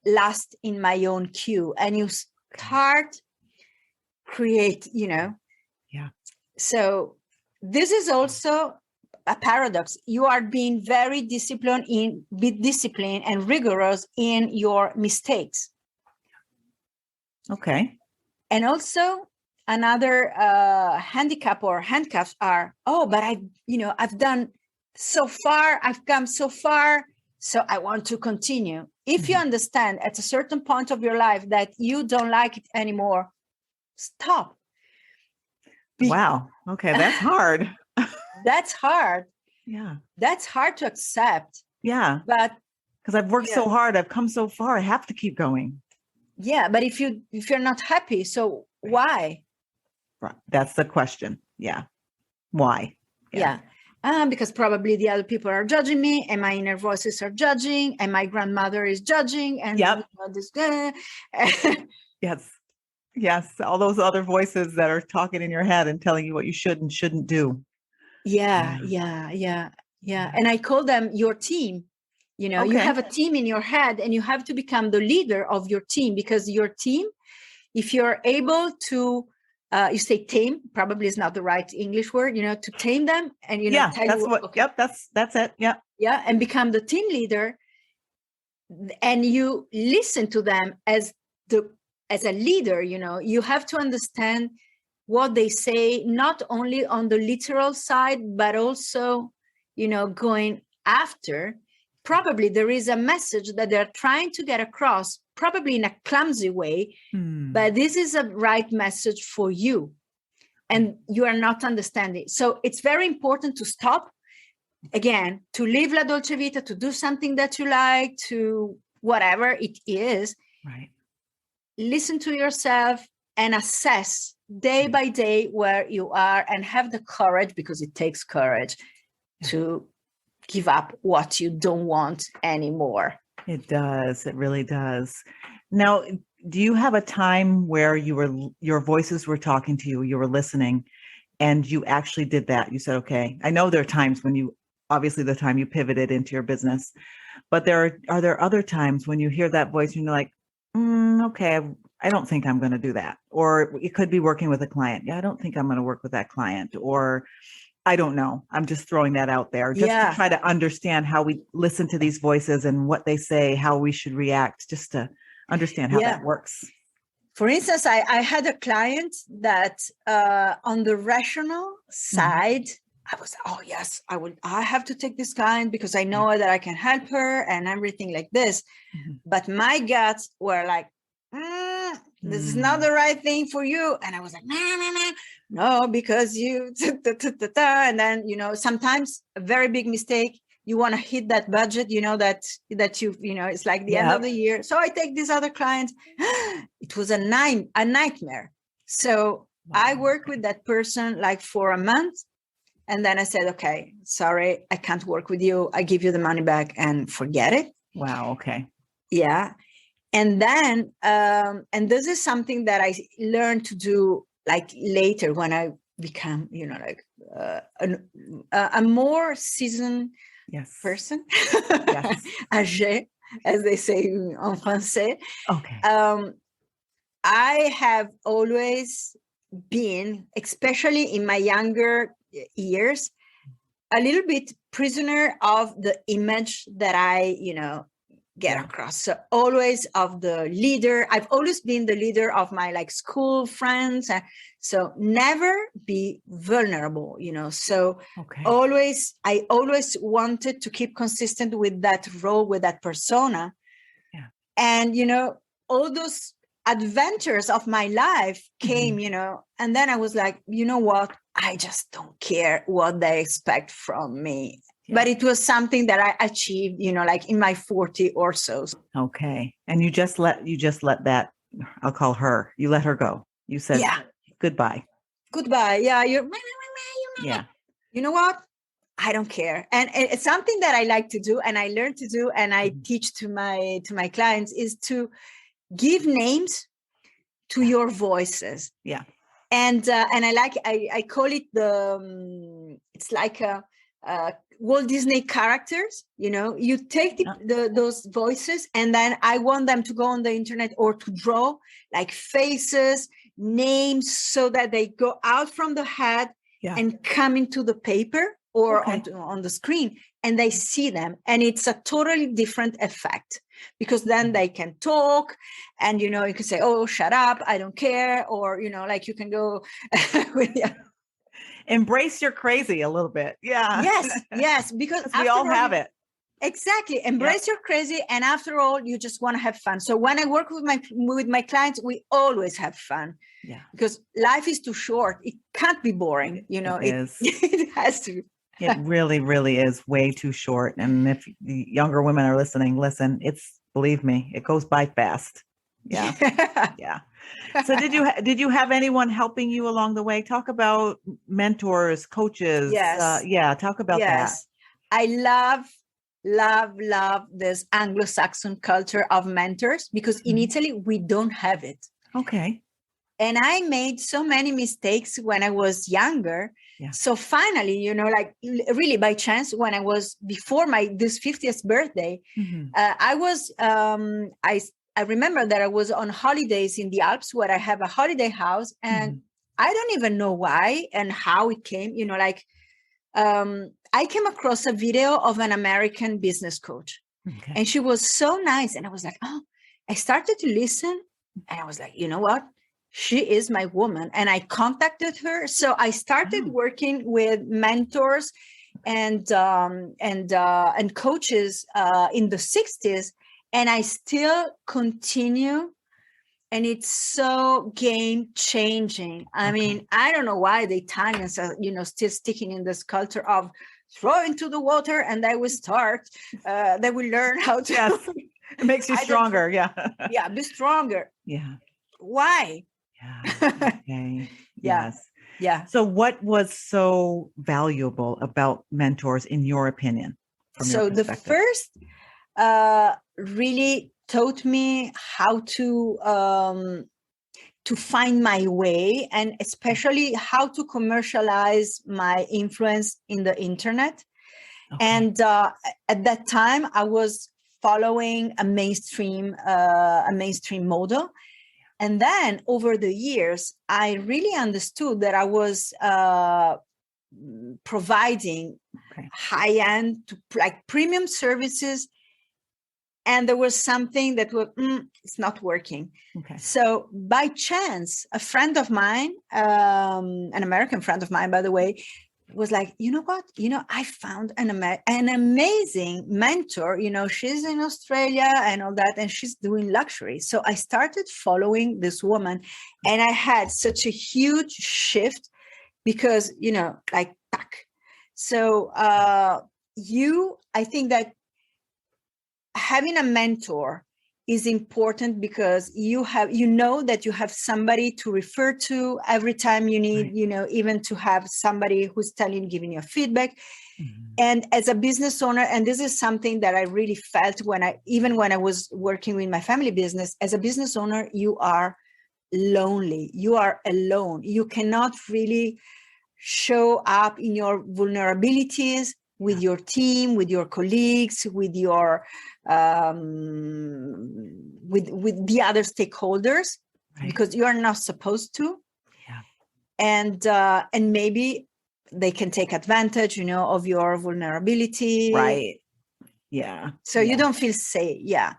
last in my own queue. And you start create, Yeah. So this is also a paradox. You are being very disciplined and rigorous in your mistakes. Okay. And also another handicap or handcuffs are, but I've done so far, I've come so far, so I want to continue. If you understand at a certain point of your life that you don't like it anymore, stop. Wow. Okay. That's hard. That's hard. Yeah. That's hard to accept. Yeah. But because I've worked so hard, I've come so far, I have to keep going. Yeah. But if you're not happy, so why? Right. That's the question. Yeah. Why? Yeah. Because probably the other people are judging me, and my inner voices are judging, and my grandmother is judging, and Yes. All those other voices that are talking in your head and telling you what you should and shouldn't do. Yeah. And I call them your team. You have a team in your head, and you have to become the leader of your team, because your team, if you're able to, you say tame, probably is not the right English word, to tame them, and that's it. Yeah. Yeah. And become the team leader, and you listen to them as a leader. You have to understand what they say, not only on the literal side, but also, going after. Probably there is a message that they're trying to get across, probably in a clumsy way, but this is a right message for you, and you are not understanding. So it's very important to stop, again, to live La Dolce Vita, to do something that you like, to whatever it is. Right. Listen to yourself and assess day by day where you are, and have the courage, because it takes courage, to give up what you don't want anymore. It does. It really does. Now, do you have a time where your voices were talking to you, you were listening, and you actually did that? You said, okay, I know there are times when obviously the time you pivoted into your business, but are there other times when you hear that voice and you're like, okay, I don't think I'm going to do that. Or it could be working with a client. Yeah, I don't think I'm going to work with that client. Or I don't know. I'm just throwing that out there just to try to understand how we listen to these voices and what they say, how we should react, just to understand how that works. For instance, I had a client that on the rational side, I was, I have to take this client because I know that I can help her and everything like this. But my guts were like, This is not the right thing for you. And I was like, no, because you, and then, sometimes a very big mistake, you want to hit that budget, that you it's like the end of the year. So I take this other client. It was a nightmare. So I worked with that person like for a month. And then I said, okay, sorry, I can't work with you. I give you the money back and forget it. Wow. Okay. Yeah. And then, and this is something that I learned to do like later when I become, a more seasoned person, âgé, as they say in français. Okay. I have always been, especially in my younger years, a little bit prisoner of the image that I, get across. So always of the leader. I've always been the leader of my like school friends. So never be vulnerable, So I always wanted to keep consistent with that role, with that persona. Yeah. And, all those adventures of my life came, and then I was like, you know what? I just don't care what they expect from me. Yeah. But it was something that I achieved, like in my 40 or so. Okay. And you just let that, I'll call her, you let her go. You said goodbye. Goodbye. Yeah. Yeah. You know what? I don't care. And it's something that I like to do and I learned to do and I teach to my clients is to give names to your voices. Yeah. And I call it it's like a Walt Disney characters, you take those voices and then I want them to go on the internet or to draw like faces, names so that they go out from the head and come into the paper or on the screen and they see them. And it's a totally different effect because then they can talk and, you can say, oh, shut up, I don't care. Or, like you can go embrace your crazy a little bit. Yeah. Yes. Because we all have it. Exactly. Embrace your crazy. And after all, you just want to have fun. So when I work with my clients, we always have fun. Yeah. Because life is too short. It can't be boring. It has to. It really, really is way too short. And if the younger women are listening, believe me, it goes by fast. Yeah. Yeah. So did you have anyone helping you along the way? Talk about mentors, coaches. Yes. Talk about that. I love this Anglo-Saxon culture of mentors because in Italy, we don't have it. Okay. And I made so many mistakes when I was younger. Yeah. So finally, like really by chance, when I was before this 50th birthday, I remember that I was on holidays in the Alps where I have a holiday house and I don't even know why and how it came, I came across a video of an American business coach and she was so nice. And I was like, oh, I started to listen and I was like, you know what? She is my woman. And I contacted her. So I started working with mentors and coaches in the 60s. And I still continue. And it's so game changing. I mean, I don't know why the Italians are, still sticking in this culture of throw into the water and they will start. They will learn how to. Yes. It makes you stronger. Yeah. Yeah. Be stronger. Yeah. Why? Yeah. Okay. Yes. Yeah. So what was so valuable about mentors in your opinion? So the first really taught me how to find my way and especially how to commercialize my influence in the internet. Okay. And at that time, I was following a mainstream model. And then over the years, I really understood that I was providing high-end, like premium services. And there was something that was, it's not working. Okay. So by chance, a friend of mine, an American friend of mine, by the way, was like, you know what, I found an amazing mentor, she's in Australia and all that, and she's doing luxury. So I started following this woman, and I had such a huge shift because, like, tack. So I think that having a mentor is important because you know that you have somebody to refer to every time you need, even to have somebody who's giving you feedback. Mm-hmm. And as a business owner, and this is something that I really felt when I was working with my family business, as a business owner, you are lonely, you are alone. You cannot really show up in your vulnerabilities with your team, with your colleagues, with your with the other stakeholders, right? Because you are not supposed to. Yeah. And maybe they can take advantage, of your vulnerability. Right. Yeah. So you don't feel safe. Yeah.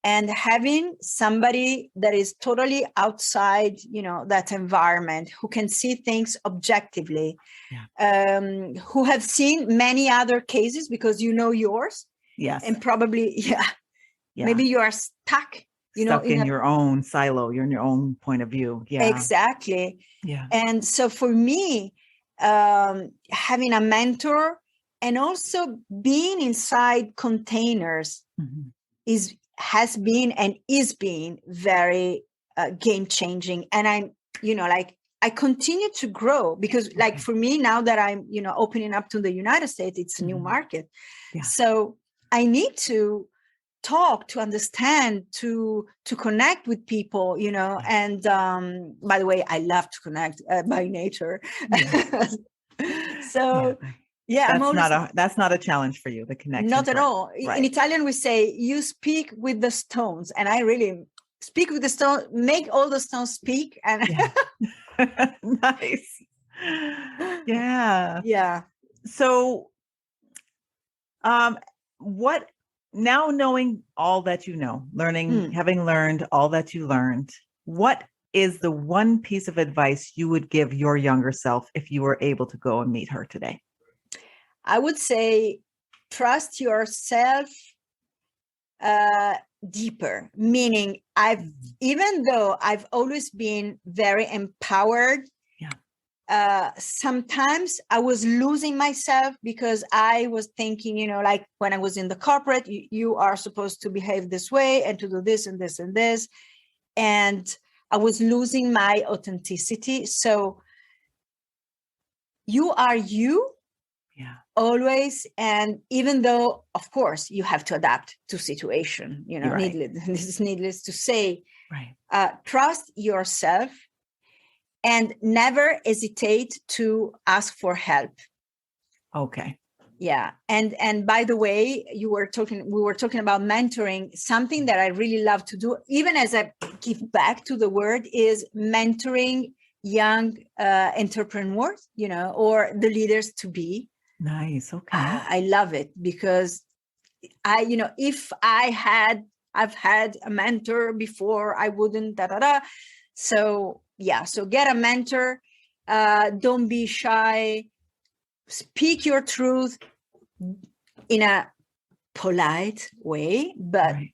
And having somebody that is totally outside, that environment, who can see things objectively, who have seen many other cases because yours. Yes. And probably, maybe you are stuck, in your own silo. You're in your own point of view. Yeah. Exactly. Yeah. And so for me, having a mentor and also being inside containers has been and is being very game changing. And I'm, I continue to grow because like for me now that I'm, opening up to the United States, it's a new market. Yeah. So I need to talk, to understand, to connect with people, and by the way, I love to connect by nature. Yeah. So yeah, that's not a challenge for you, the connection. Not at all. Right. In Italian, we say you speak with the stones, and I really speak with the stone, make all the stones speak. And nice. Yeah. Yeah. So, what now, knowing all that you know, having learned all that you learned, what is the one piece of advice you would give your younger self if you were able to go and meet her today? I would say trust yourself deeper, meaning even though I've always been very empowered, sometimes I was losing myself because I was thinking, like when I was in the corporate, you are supposed to behave this way and to do this and this and this. And I was losing my authenticity. So you are you. Yeah. Always. And even though, of course, you have to adapt to situation, right. This is needless to say, right. Trust yourself and never hesitate to ask for help. Okay. Yeah. And by the way, we were talking about mentoring. Something that I really love to do, even as I give back to the word, is mentoring young entrepreneurs, or the leaders to be. Nice. Okay. I love it because if I've had a mentor before, I wouldn't So so get a mentor. Don't be shy. Speak your truth in a polite way, but right.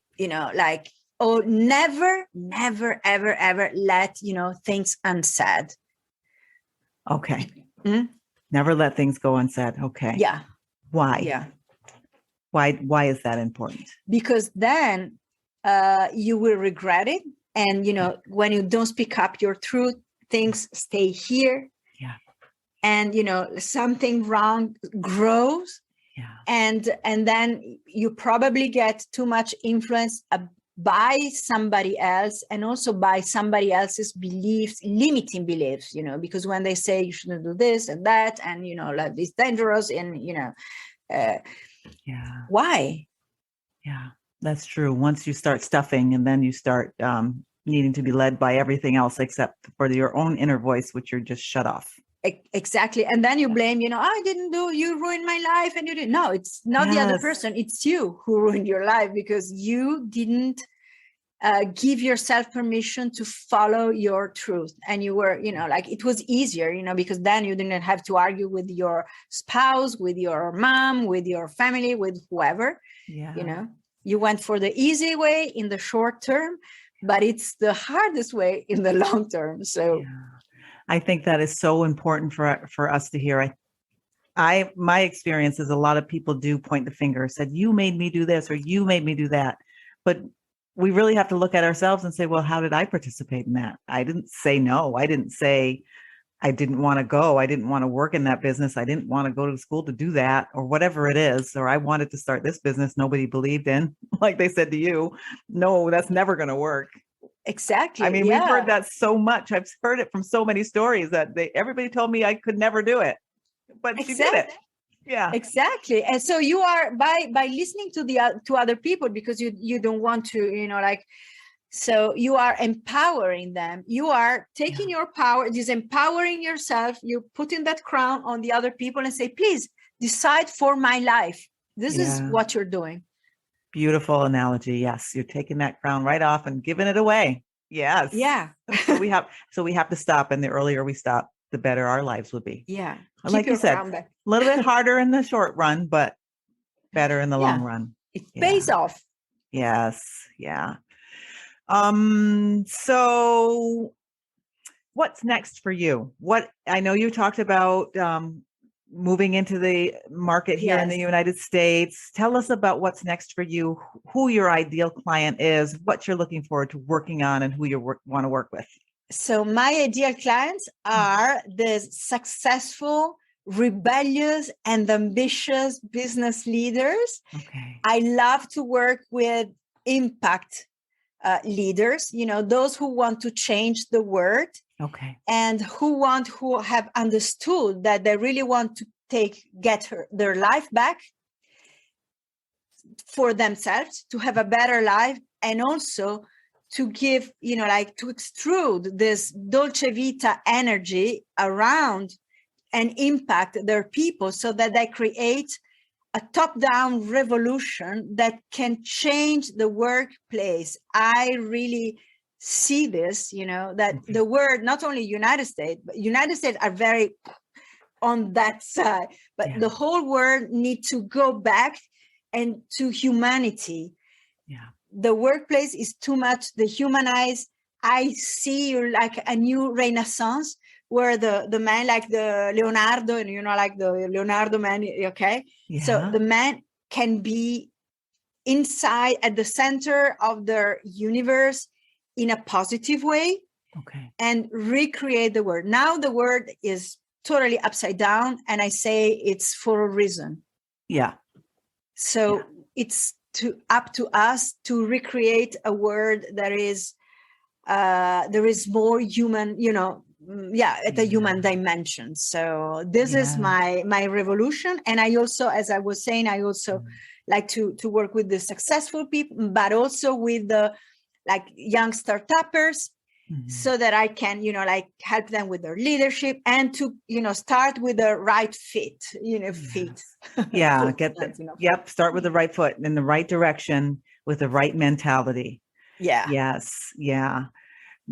Never, ever, ever let things unsaid. Okay. Mm-hmm. Never let things go unsaid. Okay. Yeah. Why? Yeah. Why is that important? Because then you will regret it. And, when you don't speak up your truth, things stay here. Yeah. And, something wrong grows. Yeah. And then you probably get too much influence by somebody else, and also by somebody else's beliefs, limiting beliefs, because when they say you shouldn't do this and that, and, like it's dangerous, and, why? Yeah, that's true. Once you start stuffing, and then you start needing to be led by everything else except for your own inner voice, which you're just shut off. Exactly. And then you blame, I didn't do, you ruined my life, and you didn't. No, it's not the other person. It's you who ruined your life because you didn't give yourself permission to follow your truth. And you were, like it was easier, because then you didn't have to argue with your spouse, with your mom, with your family, with whoever. You went for the easy way in the short term, but it's the hardest way in the long term. So I think that is so important for us to hear. My experience is a lot of people do point the finger, said, you made me do this, or you made me do that. But we really have to look at ourselves and say, well, how did I participate in that? I didn't say no. I didn't say I didn't want to go. I didn't want to work in that business. I didn't want to go to school to do that, or whatever it is. Or I wanted to start this business nobody believed in. Like they said to you, no, that's never going to work. Exactly. I mean, we've heard that so much. I've heard it from so many stories that everybody told me I could never do it, but she did it. Yeah, exactly. And so you are by listening to other people, because you don't want to, so you are empowering them. You are taking your power, empowering yourself. You're putting that crown on the other people and say, please decide for my life. This is what you're doing. Beautiful analogy. Yes. You're taking that crown right off and giving it away. Yes. Yeah. so we have to stop. And the earlier we stop, the better our lives will be. Yeah. Like you said, a little bit harder in the short run, but better in the long run. It pays off. Yes. Yeah. So what's next for you? I know you talked about, moving into the market here in the United States. Tell us about what's next for you, who your ideal client is, what you're looking forward to working on, and who you want to work with. So my ideal clients are the successful, rebellious, and ambitious business leaders. Okay. I love to work with impact leaders, those who want to change the world. Okay. And who have understood that they really want to get their life back for themselves, to have a better life, and also to give, to extrude this Dolce Vita energy around and impact their people, so that they create a top-down revolution that can change the workplace. I really see this, that the word, not only United States are very on that side, but the whole world need to go back and to humanity. The workplace is too much dehumanized. I see like a new renaissance where the man, like the Leonardo, and like the Leonardo man, okay? So the man can be inside at the center of their universe in a positive way, and recreate the world. Now the world is totally upside down, and I say it's for a reason. So it's up to us to recreate a world that is there is more human, at the human dimension. So this is my revolution. And I also, as I was saying, I also like to work with the successful people, but also with the young startuppers, so that I can, help them with their leadership, and to, start with the right feet. Start with the right foot in the right direction with the right mentality.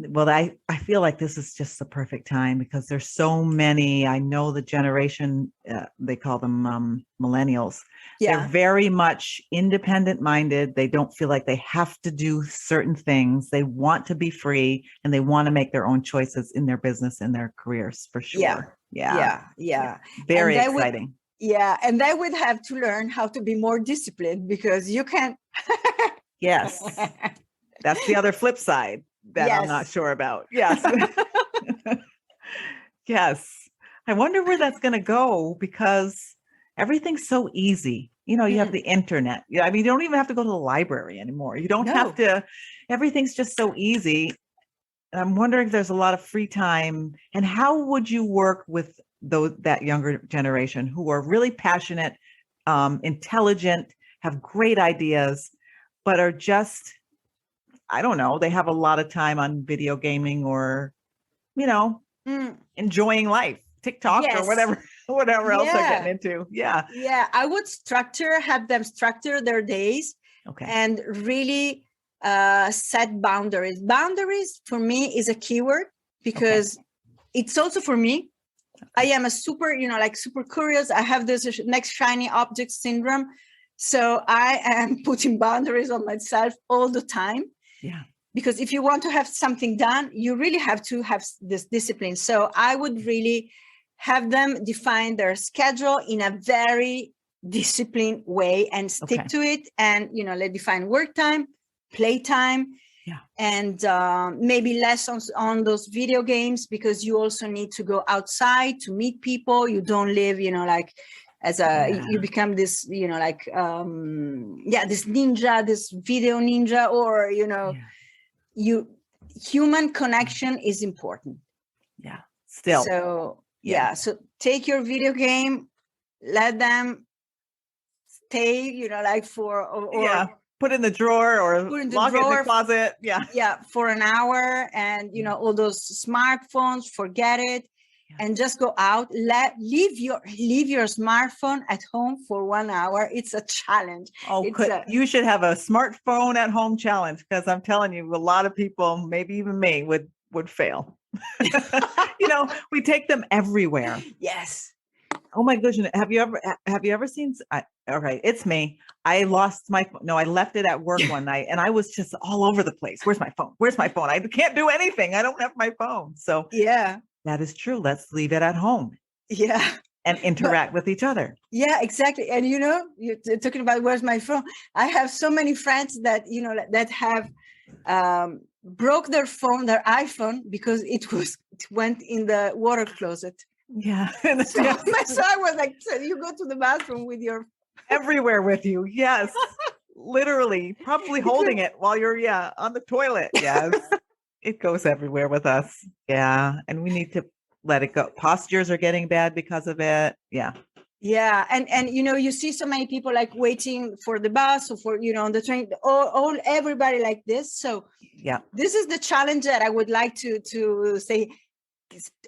Well, I feel like this is just the perfect time, because there's so many. I know the generation, they call them millennials. They're very much independent minded. They don't feel like they have to do certain things. They want to be free, and they want to make their own choices in their business and their careers, for sure. Very exciting. And they would have to learn how to be more disciplined, because you can. Yes. That's the other flip side that I'm not sure about. Yes. Yes. I wonder where that's going to go, because everything's so easy. You have the internet. I mean, you don't even have to go to the library anymore. You don't have to, everything's just so easy. And I'm wondering if there's a lot of free time, and how would you work with that younger generation who are really passionate, intelligent, have great ideas, but are just, I don't know, they have a lot of time on video gaming, or, enjoying life, TikTok or whatever else they're getting into. I would have them structure their days, and really set boundaries. Boundaries for me is a keyword because it's also for me. I am a super, super curious. I have this next shiny object syndrome. So I am putting boundaries on myself all the time. Yeah. Because if you want to have something done, you really have to have this discipline. So I would really have them define their schedule in a very disciplined way and stick to it. And, let define work time, play time, and maybe less on those video games, because you also need to go outside to meet people. You don't live, as you become this, this ninja, this video ninja, or, human connection is important. Yeah. Still. So, so take your video game, let them stay, put in the drawer or lock it in the closet. Yeah. For an hour, and, all those smartphones, forget it. And just go out. Leave your smartphone at home for 1 hour. It's a challenge. You should have a smartphone at home challenge, because I'm telling you, a lot of people, maybe even me, would fail. We take them everywhere. Yes. Oh my goodness! Have you ever seen? Okay, it's me. I lost my phone. No, I left it at work one night, and I was just all over the place. Where's my phone? Where's my phone? I can't do anything. I don't have my phone. So that is true. Let's leave it at home. Yeah. And interact with each other. Yeah, exactly. And, you're talking about where's my phone. I have so many friends that, that have broke their iPhone, because it went in the water closet. Yeah. So I was like, so you go to the bathroom with your everywhere with you. Yes. Literally, probably holding it while you're on the toilet. Yes. It goes everywhere with us. Yeah. And we need to let it go. Postures are getting bad because of it. Yeah. Yeah. And you see so many people like waiting for the bus or for, on the train, all everybody like this. So this is the challenge that I would like to say.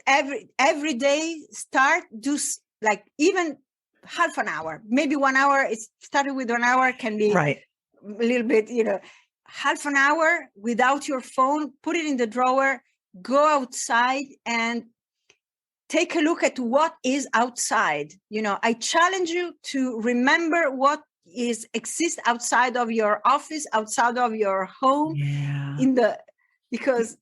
Every day do like even half an hour, maybe 1 hour. It's started with 1 hour, can be a little bit, half an hour without your phone, put it in the drawer, go outside and take a look at what is outside. I challenge you to remember what exists outside of your office, outside of your home, because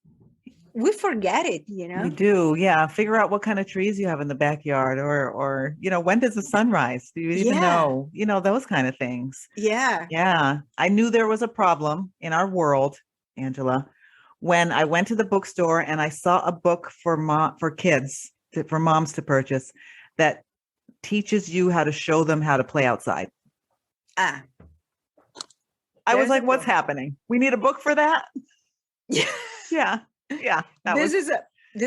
we forget it, We do. Yeah. Figure out what kind of trees you have in the backyard, or, when does the sun rise? Do you even know, those kind of things. Yeah. Yeah. I knew there was a problem in our world, Angela, when I went to the bookstore and I saw a book for kids, for moms to purchase, that teaches you how to show them how to play outside. I was like, what's happening? We need a book for that? Yeah. Yeah. This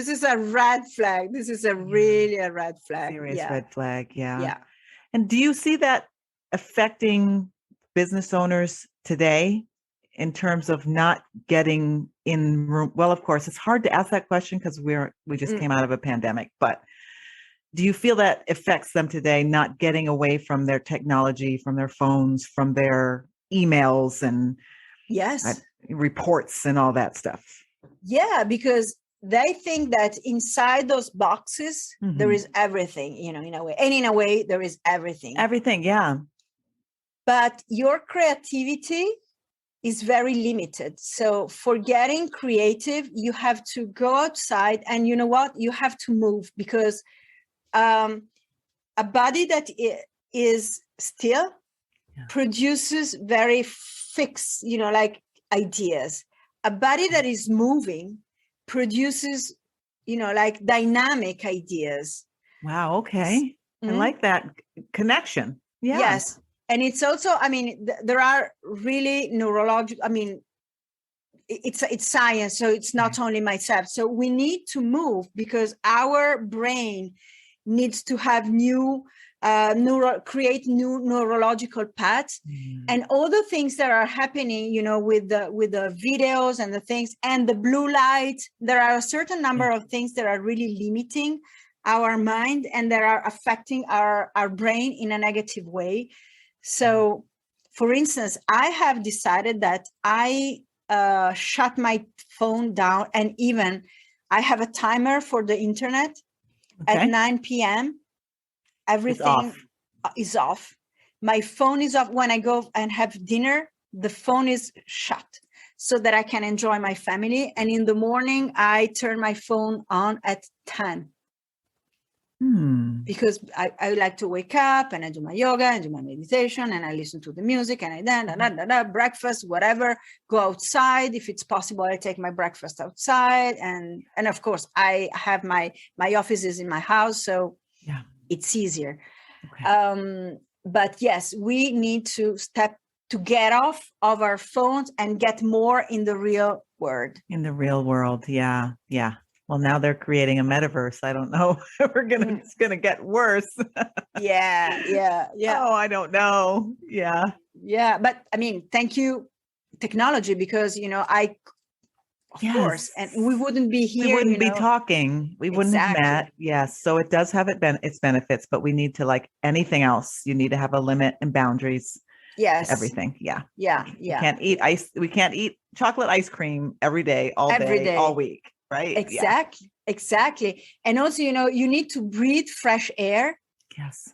is a red flag. This is really a red flag. Serious red flag. Yeah. Yeah. And do you see that affecting business owners today in terms of not getting in room? Well, of course, it's hard to ask that question because we just came out of a pandemic, but do you feel that affects them today, not getting away from their technology, from their phones, from their emails and reports and all that stuff? Yeah, because they think that inside those boxes, there is everything, in a way. And in a way, there is everything. Everything, yeah. But your creativity is very limited. So for getting creative, you have to go outside, and you know what? You have to move, because a body that is still produces very fixed, ideas. A body that is moving produces, dynamic ideas. Wow. Okay. I like that connection. Yeah. Yes. And it's also, there are really neurological, it's science. So it's not only myself. So we need to move, because our brain needs to have create new neurological paths, and all the things that are happening, with the videos and the things and the blue light. There are a certain number of things that are really limiting our mind and that are affecting our brain in a negative way. So, for instance, I have decided that I shut my phone down. And even I have a timer for the internet at 9 p.m. Everything is off. My phone is off. When I go and have dinner, the phone is shut so that I can enjoy my family. And in the morning, I turn my phone on at 10. Because I like to wake up and I do my yoga and do my meditation and I listen to the music and I breakfast, whatever, go outside. If it's possible, I take my breakfast outside. And of course, I have my office is in my house, so it's easier. Okay. But yes, we need to get off of our phones and get more in the real world. In the real world. Yeah. Yeah. Well, now they're creating a metaverse. I don't know if it's going to get worse. Yeah. Oh, I don't know. Yeah. Yeah. But I mean, thank you, technology, because, of course, and we wouldn't be here. We wouldn't be talking. We wouldn't have met. Yes. So it does have its benefits, but we need to, like anything else, you need to have a limit and boundaries. Yes. Everything. Yeah. Yeah. We can't eat ice. We can't eat chocolate ice cream every day, all day, all week. Right. Exactly. And also, you need to breathe fresh air. Yes.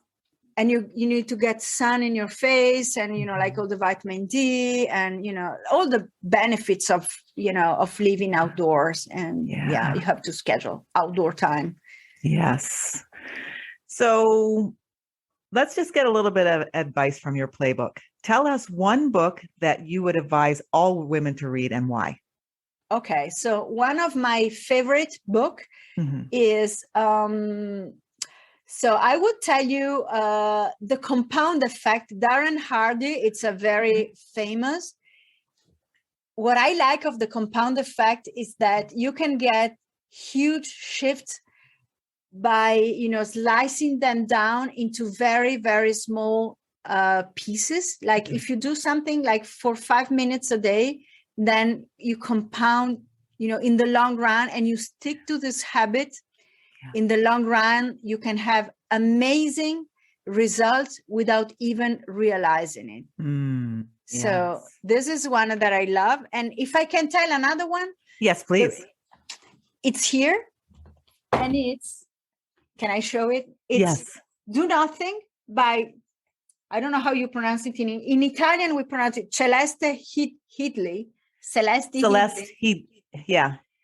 And you need to get sun in your face and, like all the vitamin D and, all the benefits of living outdoors. And you have to schedule outdoor time. Yes. So let's just get a little bit of advice from your playbook. Tell us one book that you would advise all women to read and why. Okay, so one of my favorite book is, so I would tell you The Compound Effect, Darren Hardy. It's a very famous. What I like of The Compound Effect is that you can get huge shifts by, slicing them down into very, very small pieces. Like if you do something like for 5 minutes a day, then you compound, in the long run, and you stick to this habit. In the long run, you can have amazing results without even realizing it. So this is one that I love. And if I can tell another one. Yes, please. It's here. And can I show it? It's Do Nothing by, I don't know how you pronounce it. In Italian, we pronounce it Celeste Headley. Headley.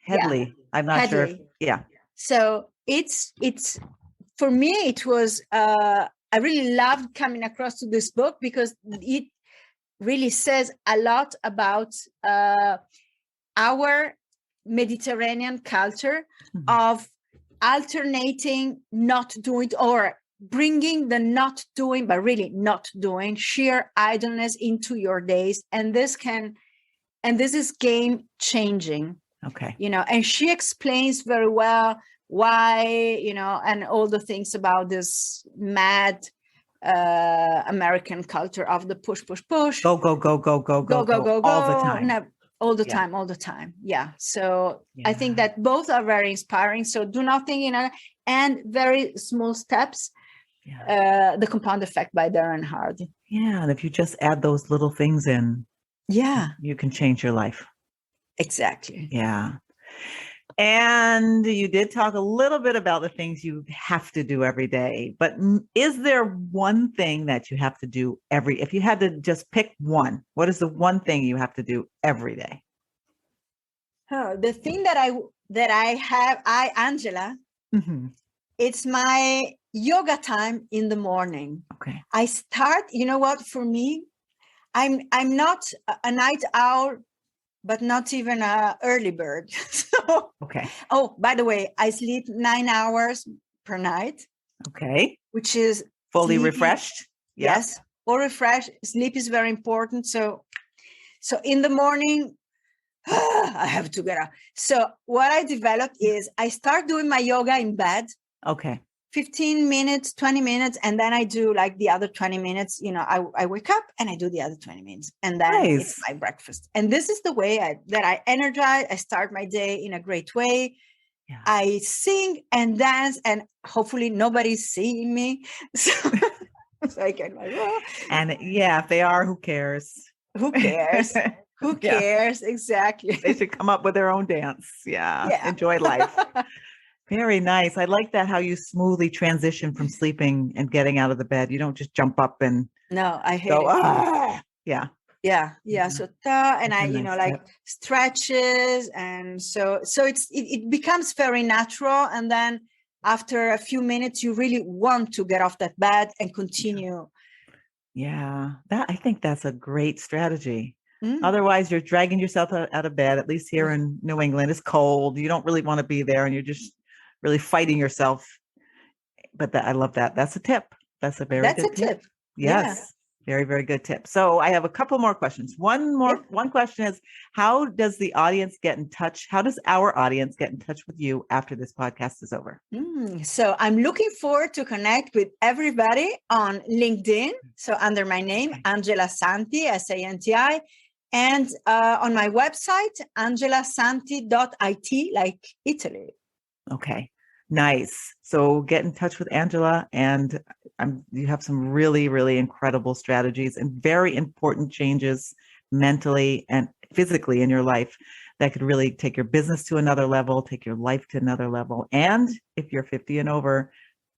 Headley. I'm not sure. Yeah. So it's for me, it was, I really loved coming across to this book because it really says a lot about our Mediterranean culture of alternating not doing or bringing the not doing, but really not doing, sheer idleness into your days. And this is game changing. Okay. And she explains very well why, and all the things about this mad American culture of the push. Go, all the time. No, all the time. Yeah. So I think that both are very inspiring. So Do Nothing, and very small steps. The Compound Effect by Darren Hardy. Yeah. And if you just add those little things in, you can change your life. Exactly. Yeah. And you did talk a little bit about the things you have to do every day, but is there one thing that you have to do if you had to just pick one, what is the one thing you have to do every day? Oh, the thing that I have, Angela, it's my yoga time in the morning. Okay. I start, for me, I'm not a night owl, but not even an early bird. So, okay. Oh, by the way, I sleep 9 hours per night. Okay. Which is fully refreshed. Yes. Or refreshed. Sleep is very important. So in the morning, I have to get up. So what I developed is I start doing my yoga in bed. Okay. 15 minutes, 20 minutes. And then I do like the other 20 minutes, I wake up and I do the other 20 minutes and then it's my breakfast. And this is the way that I energize. I start my day in a great way. Yeah. I sing and dance and hopefully nobody's seeing me. So I can like, and if they are, who cares? Who cares? Who Yeah. cares? Exactly. They should come up with their own dance. Yeah. Yeah. Enjoy life. Very nice. I like that how you smoothly transition from sleeping and getting out of the bed. You don't just jump up and No, I hate go, it. ah. Yeah. Yeah. Yeah. So and That's I, a nice like tip. stretches, and so it becomes very natural. And then after a few minutes, you really want to get off that bed and continue. Yeah. I think that's a great strategy. Mm. Otherwise, you're dragging yourself out of bed. At least here in New England, it's cold. You don't really want to be there, and you're just really fighting yourself. But I love that. That's a tip. That's a very That's a good tip. tip. Yeah. Yes. Very, very good tip. So I have a couple more questions. One question is, how does the audience get in touch? How does our audience get in touch with you after this podcast is over? So I'm looking forward to connect with everybody on LinkedIn. So under my name, Angela Santi, Santi, and on my website, angelasanti.it, like Italy. Okay. Nice. So get in touch with Angela, and you have some really, really incredible strategies and very important changes mentally and physically in your life that could really take your business to another level, take your life to another level. And if you're 50 and over,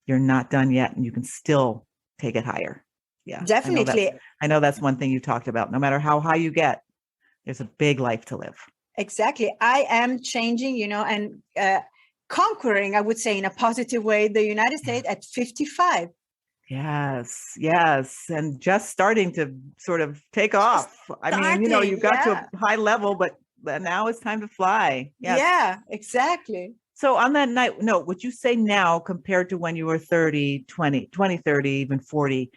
you're not done yet, and you can still take it higher. Yeah, definitely. I know that's one thing you talked about. No matter how high you get, there's a big life to live. Exactly. I am changing, and conquering, I would say, in a positive way, the United States at 55. Yes, yes. And just starting to sort of take off. I mean, you got to a high level, but now it's time to fly. Yes. Yeah, exactly. So on that note, would you say now compared to when you were 30, 20, 30, even 40,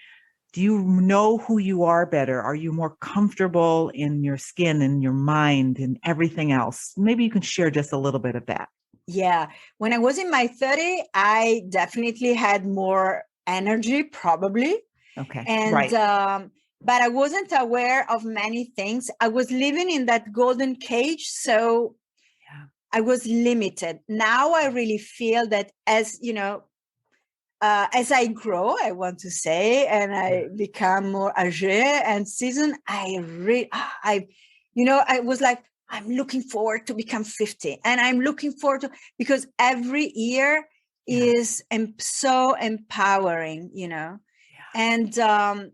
do you know who you are better? Are you more comfortable in your skin and your mind and everything else? Maybe you can share just a little bit of that. Yeah. When I was in my 30s, I definitely had more energy, probably. Okay. And, right. But I wasn't aware of many things. I was living in that golden cage. So I was limited. Now I really feel that as I grow, I want to say, and I become more âgée and seasoned, I was like, I'm looking forward to become 50. And I'm looking forward to, because every year is so empowering, and to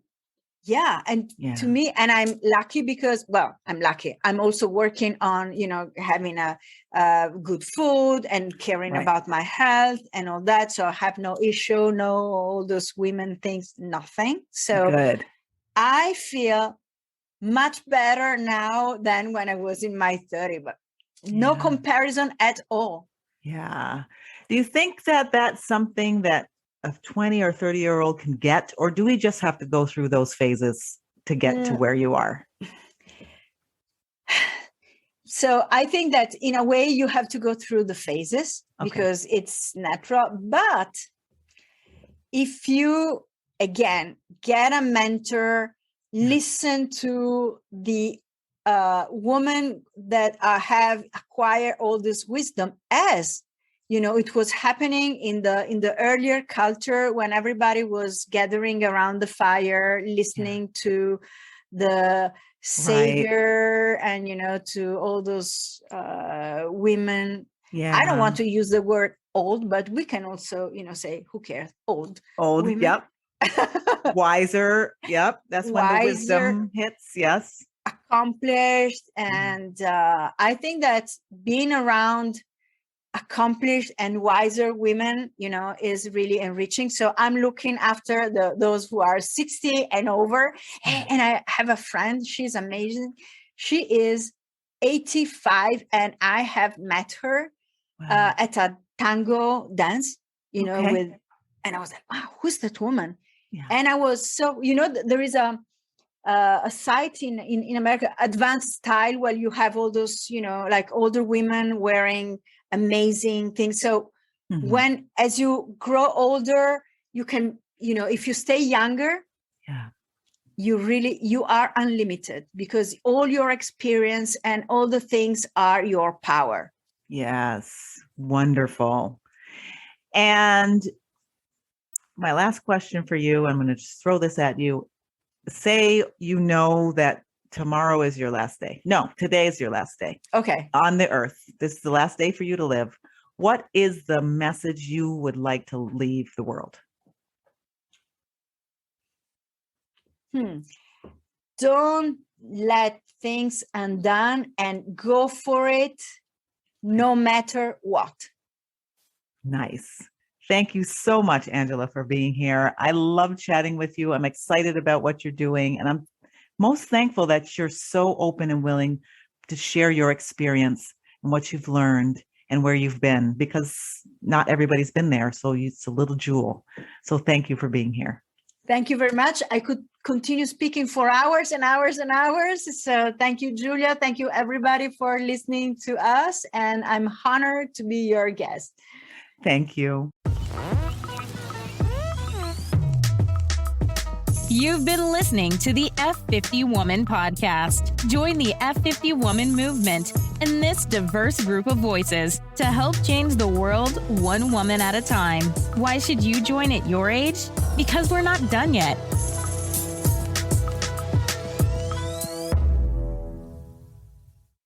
me, and I'm lucky because, I'm lucky. I'm also working on, having a good food and caring about my health and all that. So I have no issue, no all those women things, nothing. So good. I feel much better now than when I was in my 30s, but no comparison at all. Yeah. Do you think that that's something that a 20 or 30-year-old can get, or do we just have to go through those phases to get to where you are? So I think that in a way you have to go through the phases because it's natural. But if you, again, get a mentor, listen to the women that have acquired all this wisdom, as it was happening in the earlier culture when everybody was gathering around the fire, listening to the savior and to all those women. I don't want to use the word old, but we can also say, who cares, old women. Yep. Wiser. Yep. That's when the wisdom hits. Yes. Accomplished. And I think that being around accomplished and wiser women, is really enriching. So I'm looking after those who are 60 and over. And I have a friend, she's amazing. She is 85 and I have met her at a tango dance, and I was like, wow, who's that woman? Yeah. And I was so, there is a site in America, Advanced Style, where you have all those, like older women wearing amazing things. So as you grow older, you can, if you stay younger, you are unlimited because all your experience and all the things are your power. Yes. Wonderful. And my last question for you, I'm going to just throw this at you. Say, that tomorrow is your last day. No, today is your last day Okay. on the earth. This is the last day for you to live. What is the message you would like to leave the world? Don't let things undone and go for it no matter what. Nice. Thank you so much, Angela, for being here. I love chatting with you. I'm excited about what you're doing. And I'm most thankful that you're so open and willing to share your experience and what you've learned and where you've been, because not everybody's been there. So it's a little jewel. So thank you for being here. Thank you very much. I could continue speaking for hours and hours and hours. So thank you, Julia. Thank you, everybody, for listening to us. And I'm honored to be your guest. Thank you. You've been listening to the F50 Woman Podcast. Join the F50 Woman movement and this diverse group of voices to help change the world one woman at a time. Why should you join at your age? Because we're not done yet.